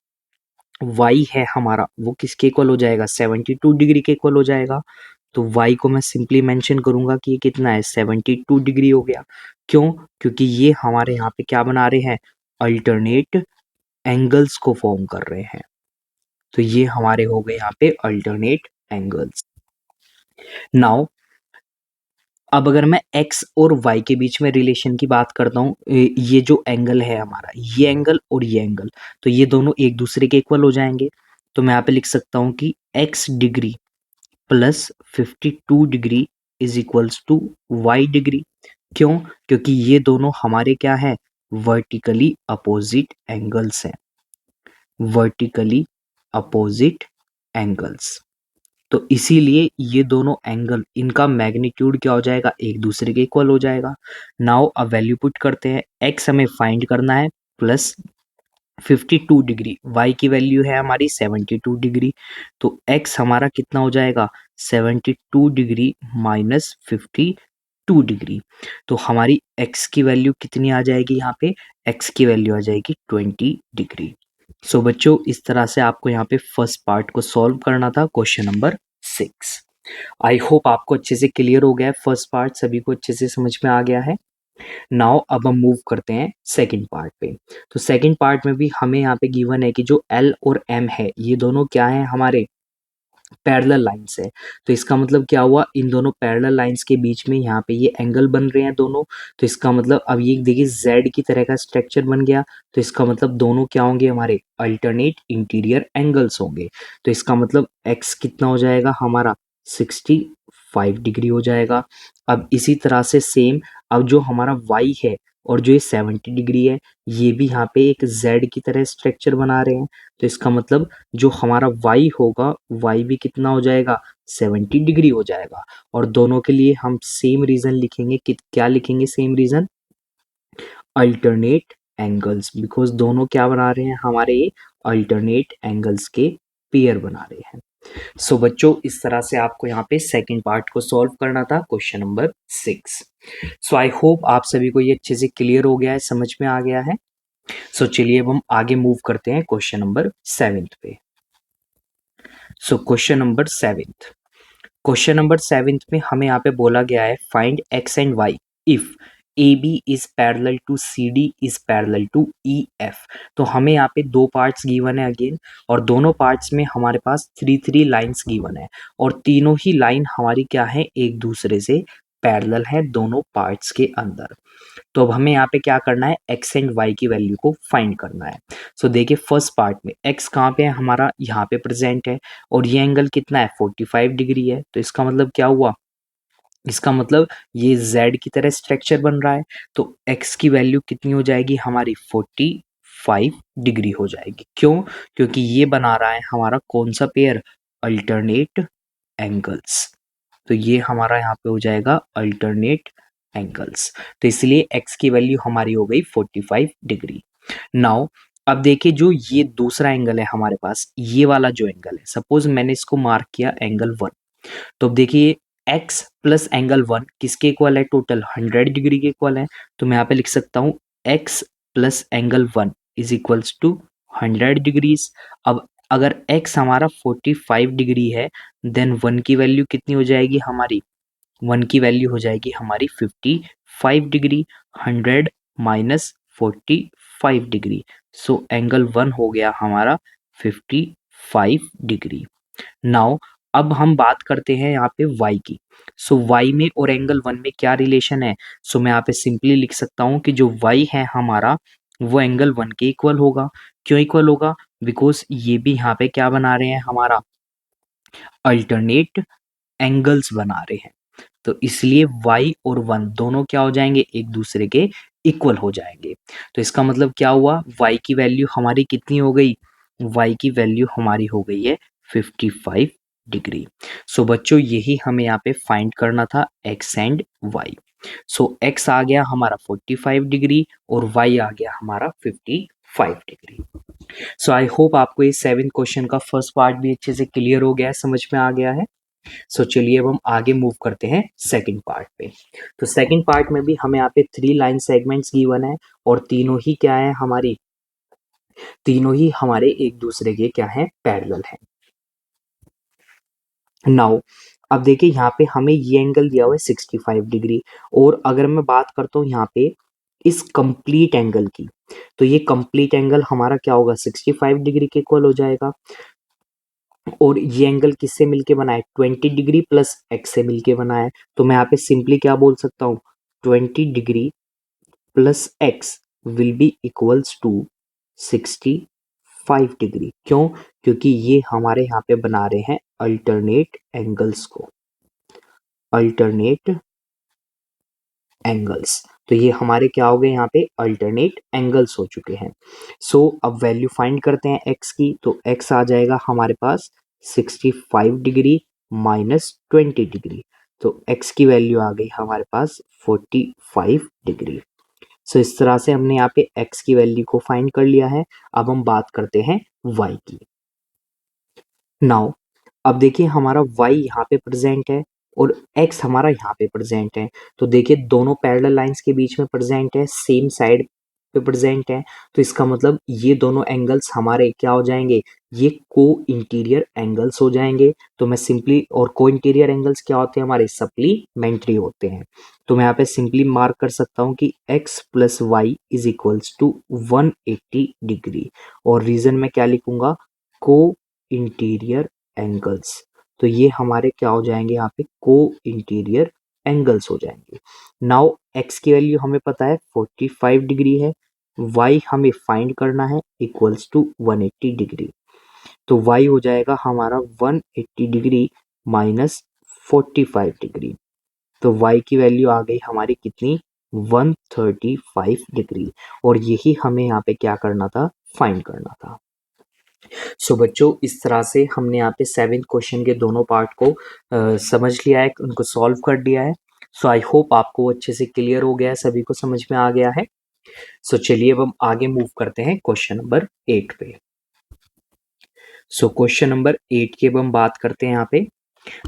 y है हमारा वो किसके इक्वल हो जाएगा, 72 डिग्री के इक्वल हो जाएगा। तो y को मैं सिंपली मेंशन करूंगा कि ये कितना है, 72 डिग्री हो गया। क्यों, क्योंकि ये हमारे यहाँ पे क्या बना रहे हैं, अल्टरनेट एंगल्स को फॉर्म कर रहे हैं। तो ये हमारे हो गए यहाँ पे अल्टरनेट एंगल्स। नाउ अब अगर मैं x और y के बीच में रिलेशन की बात करता हूँ, ये जो एंगल है हमारा, ये एंगल और ये एंगल, तो ये दोनों एक दूसरे के इक्वल हो जाएंगे। तो मैं यहाँ पे लिख सकता हूँ कि x degree plus 52 degree is equals to y degree. क्यों, क्योंकि ये दोनों हमारे क्या है, वर्टिकली अपोजिट एंगल्स हैं, वर्टिकली अपोजिट एंगल्स। तो इसीलिए ये दोनों एंगल, इनका मैग्नीट्यूड क्या हो जाएगा, एक दूसरे के इक्वल हो जाएगा। नाउ अब वैल्यू पुट करते हैं, x हमें फाइंड करना है प्लस 52 डिग्री, y की वैल्यू है हमारी 72 डिग्री। तो x हमारा कितना हो जाएगा, 72 डिग्री माइनस 52 डिग्री। तो हमारी x की वैल्यू कितनी आ जाएगी, यहाँ पे x की वैल्यू आ जाएगी 20 डिग्री। सो बच्चों इस तरह से आपको यहाँ पे फर्स्ट पार्ट को सॉल्व करना था, क्वेश्चन नंबर 6। आई होप आपको अच्छे से क्लियर हो गया है, फर्स्ट पार्ट सभी को अच्छे से समझ में आ गया है। नाउ अब हम मूव करते हैं सेकंड पार्ट पे। तो सेकंड पार्ट में भी हमें यहाँ पे गिवन है कि जो L और M है ये दोनों क्या है, हमारे पैरेलल लाइंस है। तो इसका मतलब क्या हुआ, इन दोनों पैरेलल लाइंस के बीच में यहाँ पे ये एंगल बन रहे हैं दोनों। तो इसका मतलब अब ये देखिए जेड की तरह का स्ट्रक्चर बन गया। तो इसका मतलब दोनों क्या होंगे, हमारे अल्टरनेट इंटीरियर एंगल्स होंगे। तो इसका मतलब एक्स कितना हो जाएगा हमारा 65 डिग्री हो जाएगा। अब इसी तरह से सेम, अब जो हमारा वाई है और जो ये 70 डिग्री है, ये भी यहाँ पे एक जेड की तरह स्ट्रक्चर बना रहे हैं। तो इसका मतलब जो हमारा y होगा, y भी कितना हो जाएगा, 70 डिग्री हो जाएगा। और दोनों के लिए हम सेम रीजन लिखेंगे कि क्या लिखेंगे, same reason, alternate angles, because दोनों क्या बना रहे हैं, हमारे अल्टरनेट एंगल्स के पेयर बना रहे हैं। सो बच्चों, इस तरह से आपको यहाँ पे सेकंड पार्ट को सॉल्व करना था, question number 6। So I hope आप सभी को ये अच्छे से क्लियर हो गया है, समझ में आ गया है। सो चलिए अब हम आगे मूव करते हैं क्वेश्चन नंबर 7 पे। सो क्वेश्चन नंबर सेवेंथ में हमें यहाँ पे बोला गया है, find x and y if A B is parallel to C D is parallel to E F. तो हमें यहाँ पे दो पार्ट्स गिवन है अगेन, और दोनों पार्ट्स में हमारे पास थ्री थ्री लाइंस गिवन है, और तीनों ही लाइन हमारी क्या है, एक दूसरे से पैरेलल है दोनों पार्ट्स के अंदर। तो अब हमें यहाँ पे क्या करना है, एक्स एंड वाई की वैल्यू को फाइंड करना है। सो देखिए फर्स्ट पार्ट में एक्स कहाँ पे है, हमारा यहाँ पे प्रेजेंट है, और ये एंगल कितना है, 45 डिग्री है। तो इसका मतलब क्या हुआ, इसका मतलब ये z की तरह स्ट्रक्चर बन रहा है। तो x की वैल्यू कितनी हो जाएगी हमारी, 45 डिग्री हो जाएगी। क्यों, क्योंकि ये बना रहा है हमारा कौन सा पेयर, अल्टरनेट एंगल्स। तो ये हमारा यहाँ पे हो जाएगा अल्टरनेट एंगल्स। तो इसलिए x की वैल्यू हमारी हो गई 45 डिग्री। नाउ अब देखिए जो ये दूसरा एंगल है हमारे पास, ये वाला जो एंगल है, सपोज मैंने इसको मार्क किया एंगल 1। तो अब देखिए x प्लस एंगल 1 किसके इक्वल है, टोटल 100 डिग्री के इक्वल है। तो मैं यहाँ पे लिख सकता हूँ x plus angle 1 is equals to 100 degrees. अब अगर x हमारा 45 डिग्री है, देन 1 की वैल्यू कितनी हो जाएगी हमारी, 1 की वैल्यू हो जाएगी हमारी 55 degree. 100 minus 45 degree, so angle 1 हो गया हमारा 55 डिग्री। नाउ अब हम बात करते हैं यहाँ पे y की। सो y में और एंगल 1 में क्या रिलेशन है, सो मैं यहाँ पे सिंपली लिख सकता हूँ कि जो y है हमारा, वो एंगल 1 के इक्वल होगा। क्यों इक्वल होगा, बिकॉज ये भी यहाँ पे क्या बना रहे हैं, हमारा अल्टरनेट एंगल्स बना रहे हैं। तो इसलिए y और 1 दोनों क्या हो जाएंगे, एक दूसरे के इक्वल हो जाएंगे। तो इसका मतलब क्या हुआ, y की वैल्यू हमारी कितनी हो गई, y की वैल्यू हमारी हो गई है 55 डिग्री। सो बच्चों यही हमें यहाँ पे फाइंड करना था, x and y। So x आ गया हमारा 45 डिग्री और y आ गया हमारा 55 डिग्री। सो आई होप आपको ये 7 क्वेश्चन का फर्स्ट पार्ट भी अच्छे से क्लियर हो गया है, समझ में आ गया है। सो चलिए अब हम आगे मूव करते हैं सेकंड पार्ट पे। तो सेकंड पार्ट में भी हमें यहाँ पे 3 लाइन सेगमेंट्स गिवन है, और तीनों ही क्या है हमारी, तीनों ही हमारे एक दूसरे के क्या है, पैरेलल हैं। नाउ अब देखिए यहाँ पे हमें ये एंगल दिया हुआ है 65 डिग्री, और अगर मैं बात करता हूँ यहाँ पे इस कंप्लीट एंगल की, तो ये कंप्लीट एंगल हमारा क्या होगा, 65 डिग्री के इक्वल हो जाएगा। और ये एंगल किससे मिलके बना है, 20 डिग्री प्लस एक्स से मिलके बना है। तो मैं यहाँ पे सिंपली क्या बोल सकता हूँ, 20 degree plus x will be equals to 65 degree. क्यों, क्योंकि ये हमारे यहाँ पे बना रहे हैं अल्टरनेट एंगल्स को, अल्टरनेट एंगल्स। तो ये हमारे क्या हो गए, यहाँ पे अल्टरनेट एंगल्स हो चुके हैं। सो अब वैल्यू फाइंड करते हैं एक्स की। तो एक्स आ जाएगा हमारे पास 65 डिग्री माइनस 20 डिग्री। तो एक्स की वैल्यू आ गई हमारे पास 45 डिग्री। सो इस तरह से हमने यहाँ पे एक्स की वैल्यू को फाइंड कर लिया है। अब हम बात करते हैं वाई की। नाउ अब देखिए हमारा y यहाँ पे प्रेजेंट है और x हमारा यहाँ पे प्रेजेंट है। तो देखिए दोनों पैरेलल लाइंस के बीच में प्रेजेंट है, सेम साइड पे प्रेजेंट है। तो इसका मतलब ये दोनों एंगल्स हमारे क्या हो जाएंगे, ये को इंटीरियर एंगल्स हो जाएंगे। तो मैं सिंपली, और को इंटीरियर एंगल्स क्या होते हैं, हमारे सप्लीमेंट्री होते हैं। तो मैं यहाँ पे सिंपली मार्क कर सकता हूँ कि x plus y is equals to 180 degree. और रीजन में क्या लिखूंगा, को इंटीरियर एंगल्स। तो ये हमारे क्या हो जाएंगे यहाँ पे, को इंटीरियर एंगल्स हो जाएंगे। नाउ एक्स की वैल्यू हमें पता है 45 डिग्री है, वाई हमें फाइंड करना है इक्वल्स टू 180 डिग्री। तो y हो जाएगा हमारा 180 डिग्री माइनस 45 डिग्री। तो y की वैल्यू आ गई हमारी कितनी, 135 डिग्री। और यही हमें यहाँ पे क्या करना था, फाइंड करना था। सो बच्चों इस तरह से हमने यहाँ पे 7th क्वेश्चन के दोनों पार्ट को समझ लिया है, उनको सॉल्व कर दिया है। सो आई होप आपको अच्छे से क्लियर हो गया है, सभी को समझ में आ गया है। सो चलिए अब हम आगे मूव करते हैं क्वेश्चन नंबर 8 पे। सो क्वेश्चन नंबर 8 की अब हम बात करते हैं यहाँ पे।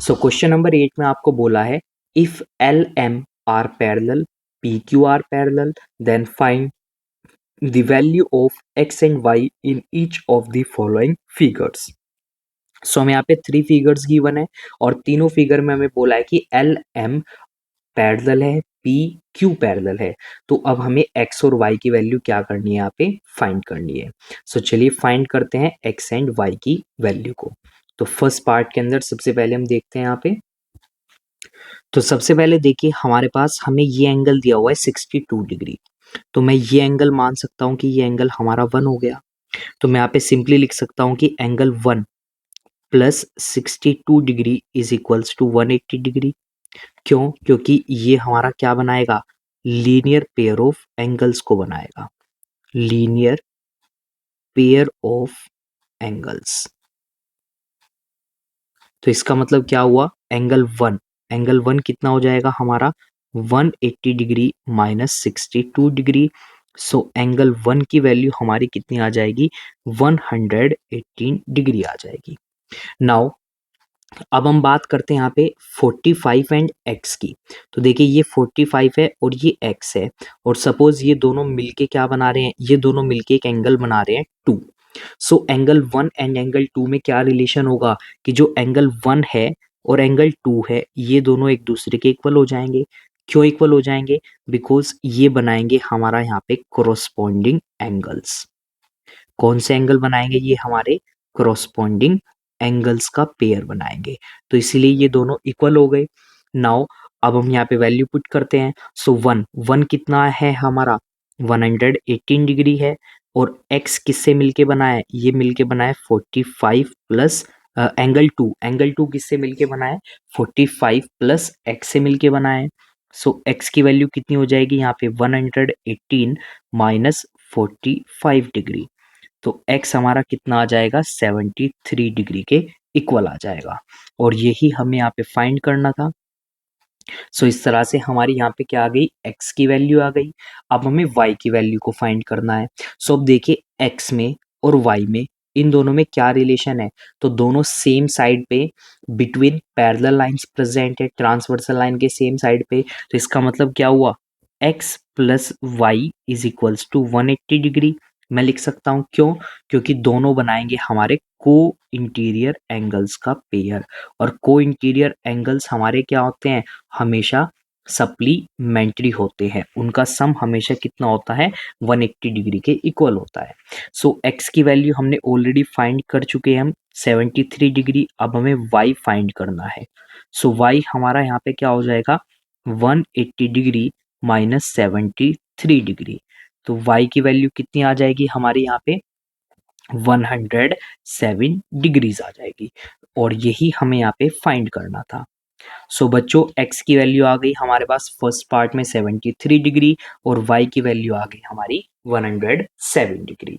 सो क्वेश्चन नंबर 8 में आपको बोला है if L M are parallel, P Q R parallel, then find the value of X and Y in each of the following figures. So हमें यहाँ पे 3 फिगर्स गिवन है और तीनों फिगर में हमें बोला है कि एल एम पैरेलल है, पी क्यू पैरेलल है। तो अब हमें एक्स और वाई की वैल्यू क्या करनी है, यहाँ पे फाइंड करनी है। सो चलिए फाइंड करते हैं एक्स एंड वाई की वैल्यू को। तो फर्स्ट पार्ट के अंदर सबसे पहले हम देखते हैं यहाँ पे। तो सबसे पहले देखिए हमारे पास हमें ये एंगल दिया हुआ है 62 डिग्री। तो मैं ये एंगल मान सकता हूँ कि ये एंगल हमारा 1 हो गया। तो मैं यहाँ पे सिंपली लिख सकता हूँ कि angle 1 plus 62 degree is equals to 180 degree. क्यों? क्योंकि ये हमारा क्या बनाएगा, लीनियर पेयर ऑफ एंगल्स को बनाएगा, लीनियर पेयर ऑफ एंगल्स। तो इसका मतलब क्या हुआ, एंगल वन कितना हो जाएगा हमारा, 180 degree minus 62 degree. So angle 1 की वैल्यू हमारी कितनी आ जाएगी, 118 डिग्री आ जाएगी। नाउ अब हम बात करते हैं यहाँ पे 45 एंड x की। तो देखिए ये 45 है और ये x है, और सपोज ये दोनों मिलके क्या बना रहे हैं, ये दोनों मिलके एक एंगल बना रहे हैं 2। सो एंगल 1 एंड एंगल 2 में क्या रिलेशन होगा कि जो एंगल 1 है और एंगल 2 है ये दोनों एक दूसरे के इक्वल हो जाएंगे। क्यों इक्वल हो जाएंगे, बिकॉज ये बनाएंगे हमारा यहाँ पे कोरोस्पॉन्डिंग एंगल्स। कौन से एंगल बनाएंगे, ये हमारे कोरोस्पॉन्डिंग एंगल्स का पेयर बनाएंगे। तो इसीलिए ये दोनों इक्वल हो गए। नाउ अब हम यहाँ पे वैल्यू पुट करते हैं। सो वन कितना है हमारा, 118 डिग्री है। और x किससे मिलके बना है, ये मिलके बना है 45 प्लस एंगल टू किससे मिलके बना है, 45 प्लस x से मिलके बना है। सो x की वैल्यू कितनी हो जाएगी यहाँ पे, 118 माइनस 45 डिग्री। तो x हमारा कितना आ जाएगा, 73 डिग्री के इक्वल आ जाएगा। और यही हमें यहाँ पे फाइंड करना था। सो इस तरह से हमारी यहाँ पे क्या आ गई, x की वैल्यू आ गई। अब हमें y की वैल्यू को फाइंड करना है। सो अब देखिए x में और y में, इन दोनों में क्या रिलेशन है, तो दोनों सेम साइड पे बिटवीन पैरेलल लाइंस प्रेजेंट है, ट्रांसवर्सल लाइन के सेम साइड पे। तो इसका मतलब क्या हुआ, x plus y is equals to 180 degree मैं लिख सकता हूँ। क्यों? क्योंकि दोनों बनाएंगे हमारे को इंटीरियर एंगल्स का पेयर। और को इंटीरियर एंगल्स हमारे क्या होते हैं, हमेशा सप्लीमेंट्री होते हैं, उनका सम हमेशा कितना होता है, 180 डिग्री के इक्वल होता है। सो x की वैल्यू हमने ऑलरेडी फाइंड कर चुके हैं हम 73 डिग्री। अब हमें y फाइंड करना है। सो y हमारा यहाँ पे क्या हो जाएगा, 180 डिग्री माइनस 73 डिग्री। तो y की वैल्यू कितनी आ जाएगी हमारी यहाँ पे, 107 डिग्रीज आ जाएगी। और यही हमें यहाँ पे फाइंड करना था। सो बच्चों x की वैल्यू आ गई हमारे पास फर्स्ट पार्ट में 73 डिग्री, और y की वैल्यू आ गई हमारी 107 डिग्री।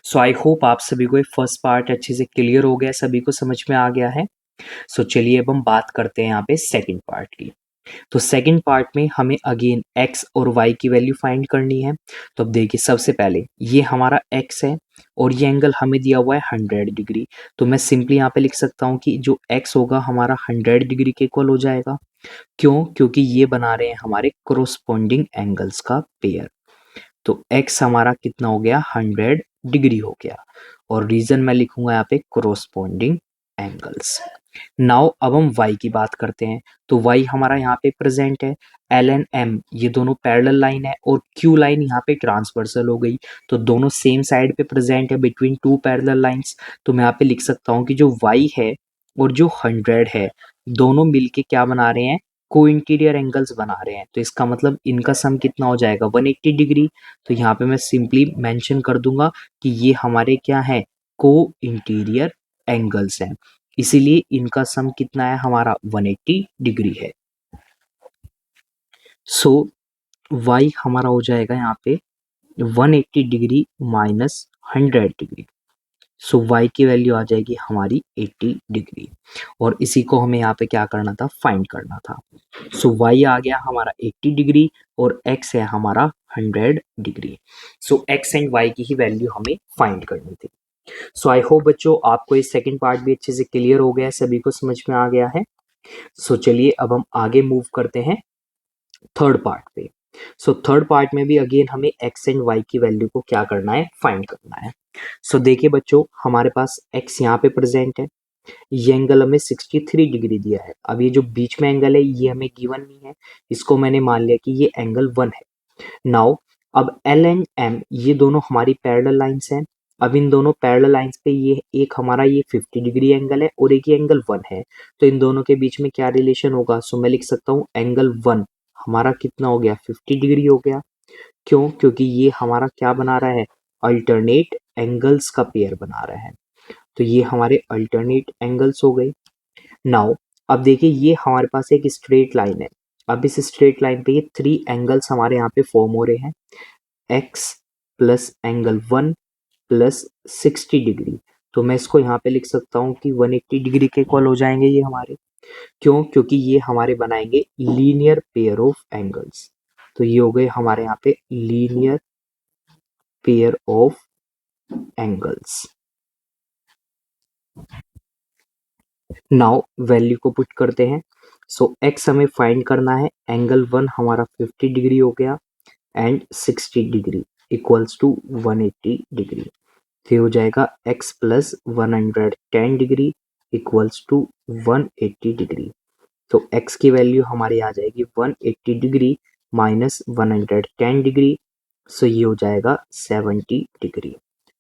सो आई होप आप सभी को फर्स्ट पार्ट अच्छे से क्लियर हो गया, सभी को समझ में आ गया है। सो चलिए अब हम बात करते हैं यहाँ पे सेकंड पार्ट की। तो सेकंड पार्ट में हमें अगेन x और y की वैल्यू फाइंड करनी है। तो अब देखिए सबसे पहले ये हमारा x है और ये एंगल हमें दिया हुआ है 100 डिग्री। तो मैं सिंपली यहाँ पे लिख सकता हूँ कि जो x होगा हमारा 100 डिग्री के इक्वल हो जाएगा। क्यों? क्योंकि ये बना रहे हैं हमारे कोरोस्पॉन्डिंग एंगल्स का पेयर। तो x हमारा कितना हो गया, 100 डिग्री हो गया। और रीजन मैं लिखूंगा यहाँ पे कोरोस्पॉन्डिंग एंगल्स। नाउ अब हम y की बात करते हैं। तो y हमारा यहाँ पे प्रेजेंट है, L एंड M ये दोनों पैरेलल लाइन है, और Q लाइन यहाँ पे ट्रांसवर्सल हो गई। तो दोनों सेम साइड पे प्रेजेंट है बिटवीन टू पैरेलल लाइंस। तो मैं यहाँ पे लिख सकता हूँ कि जो y है और जो 100 है, दोनों मिलके क्या बना रहे हैं, को इंटीरियर एंगल्स बना रहे हैं। तो इसका मतलब इनका सम कितना हो जाएगा, 180 डिग्री। तो यहाँ पे मैं सिंपली मेंशन कर दूंगा कि ये हमारे क्या है, को इंटीरियर एंगल्स हैं, इसीलिए इनका सम कितना है हमारा, 180 डिग्री है। सो y हमारा हो जाएगा यहाँ पे 180 डिग्री माइनस 100 डिग्री। सो y की वैल्यू आ जाएगी हमारी 80 डिग्री, और इसी को हमें यहाँ पे क्या करना था, फाइंड करना था। सो y आ गया हमारा 80 डिग्री और x है हमारा 100 degree. So x and y की ही वैल्यू हमें फाइंड करनी थी। सो आई होप बच्चों आपको ये सेकंड पार्ट भी अच्छे से क्लियर हो गया है, सभी को समझ में आ गया है। सो चलिए अब हम आगे मूव करते हैं थर्ड पार्ट पे। सो थर्ड पार्ट में भी अगेन हमें x एंड y की वैल्यू को क्या करना है, फाइंड करना है। सो देखिए बच्चों, हमारे पास x यहाँ पे प्रेजेंट है, ये एंगल हमें 63 डिग्री दिया है। अब ये जो बीच में एंगल है ये हमें गिवन नहीं है, इसको मैंने मान लिया कि ये एंगल 1 है। नाउ अब L एंड M ये दोनों हमारी पैरेलल लाइंस हैं। अब इन दोनों पैरेलल लाइंस पे ये एक हमारा ये 50 डिग्री एंगल है और एक ये एंगल 1 है, तो इन दोनों के बीच में क्या रिलेशन होगा, सो मैं लिख सकता हूँ एंगल 1 हमारा कितना हो गया, 50 डिग्री हो गया। क्यों, क्योंकि ये हमारा क्या बना रहा है, अल्टरनेट एंगल्स का पेयर बना रहा है। तो ये हमारे अल्टरनेट एंगल्स हो गए। नाउ अब देखिए ये हमारे पास एक स्ट्रेट लाइन है। अब इस स्ट्रेट लाइन पे ये 3 एंगल्स हमारे यहाँ पे फॉर्म हो रहे हैं, x plus angle 1 plus 60 degree. तो मैं इसको यहाँ पे लिख सकता हूँ कि 180 डिग्री के इक्वल हो जाएंगे ये हमारे। क्यों, क्योंकि ये हमारे बनाएंगे लीनियर पेयर ऑफ एंगल्स। तो ये हो गए हमारे यहाँ पे linear pair of angles. Now value को पुट करते हैं। सो x हमें फाइंड करना है, एंगल 1 हमारा 50 डिग्री हो गया and 60 degree equals to 180 degree. फिर हो जाएगा x plus 110 degree equals to 180 degree. तो x की वैल्यू हमारी आ जाएगी 180 डिग्री माइनस 110 डिग्री। सो ये हो जाएगा 70 डिग्री।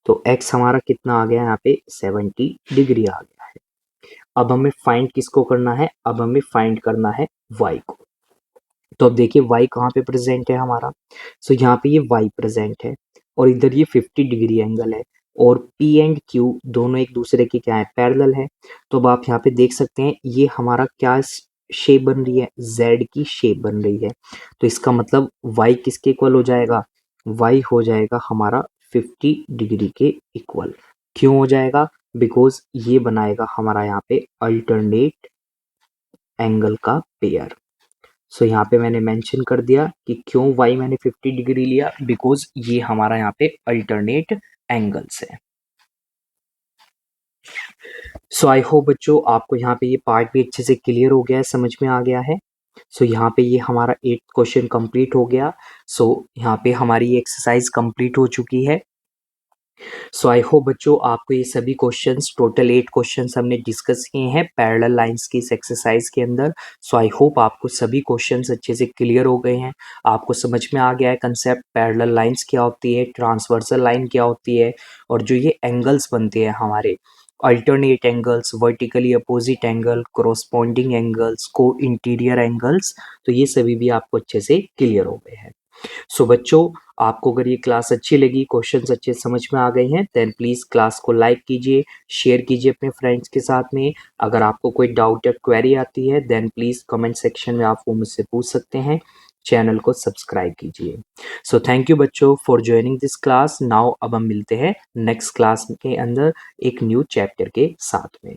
तो x हमारा कितना आ गया यहाँ पे, 70 डिग्री आ गया है। अब हमें फाइंड किसको करना है, अब हमें फाइंड करना है y को। तो अब देखिए y कहाँ पे प्रेजेंट है हमारा, सो यहाँ पे ये y प्रेजेंट है और इधर ये 50 डिग्री एंगल है और P एंड Q दोनों एक दूसरे के क्या है, पैरेलल है। तो अब आप यहाँ पे देख सकते हैं ये हमारा क्या शेप बन रही है, Z की शेप बन रही है। तो इसका मतलब y किसके इक्वल हो जाएगा, y हो जाएगा हमारा 50 डिग्री के इक्वल। क्यों हो जाएगा, बिकॉज ये बनाएगा हमारा यहाँ पे अल्टरनेट एंगल का पेयर। सो यहाँ पे मैंने मेंशन कर दिया कि क्यों y मैंने 50 डिग्री लिया, बिकॉज ये हमारा यहाँ पे अल्टरनेट एंगल्स है। सो आई होप बच्चों आपको यहाँ पे ये पार्ट भी अच्छे से क्लियर हो गया है, समझ में आ गया है। सो यहाँ पे ये हमारा 8th क्वेश्चन कंप्लीट हो गया। सो यहाँ पे हमारी ये एक्सरसाइज कंप्लीट हो चुकी है। सो आई होप बच्चों आपको ये सभी क्वेश्चंस, टोटल 8 क्वेश्चंस हमने डिस्कस किए हैं पैरेलल लाइंस की इस एक्सरसाइज के अंदर। सो आई होप आपको सभी क्वेश्चंस अच्छे से क्लियर हो गए हैं, आपको समझ में आ गया है कंसेप्ट पैरेलल लाइंस क्या होती है, ट्रांसवर्सल लाइन क्या होती है, और जो ये एंगल्स बनते हैं हमारे alternate angles, vertically opposite angle, corresponding angles, को इंटीरियर एंगल्स, तो ये सभी भी आपको अच्छे से क्लियर हो गए हैं। सो बच्चों आपको अगर ये क्लास अच्छी लगी, क्वेश्चंस अच्छे समझ में आ गए हैं, देन प्लीज़ क्लास को लाइक कीजिए, शेयर कीजिए अपने फ्रेंड्स के साथ में। अगर आपको कोई डाउट या क्वेरी आती है देन प्लीज़ कमेंट सेक्शन में आप वो मुझसे पूछ सकते हैं। चैनल को सब्सक्राइब कीजिए। सो थैंक यू बच्चों for joining this class. Now अब हम मिलते हैं नेक्स्ट क्लास के अंदर एक न्यू चैप्टर के साथ में।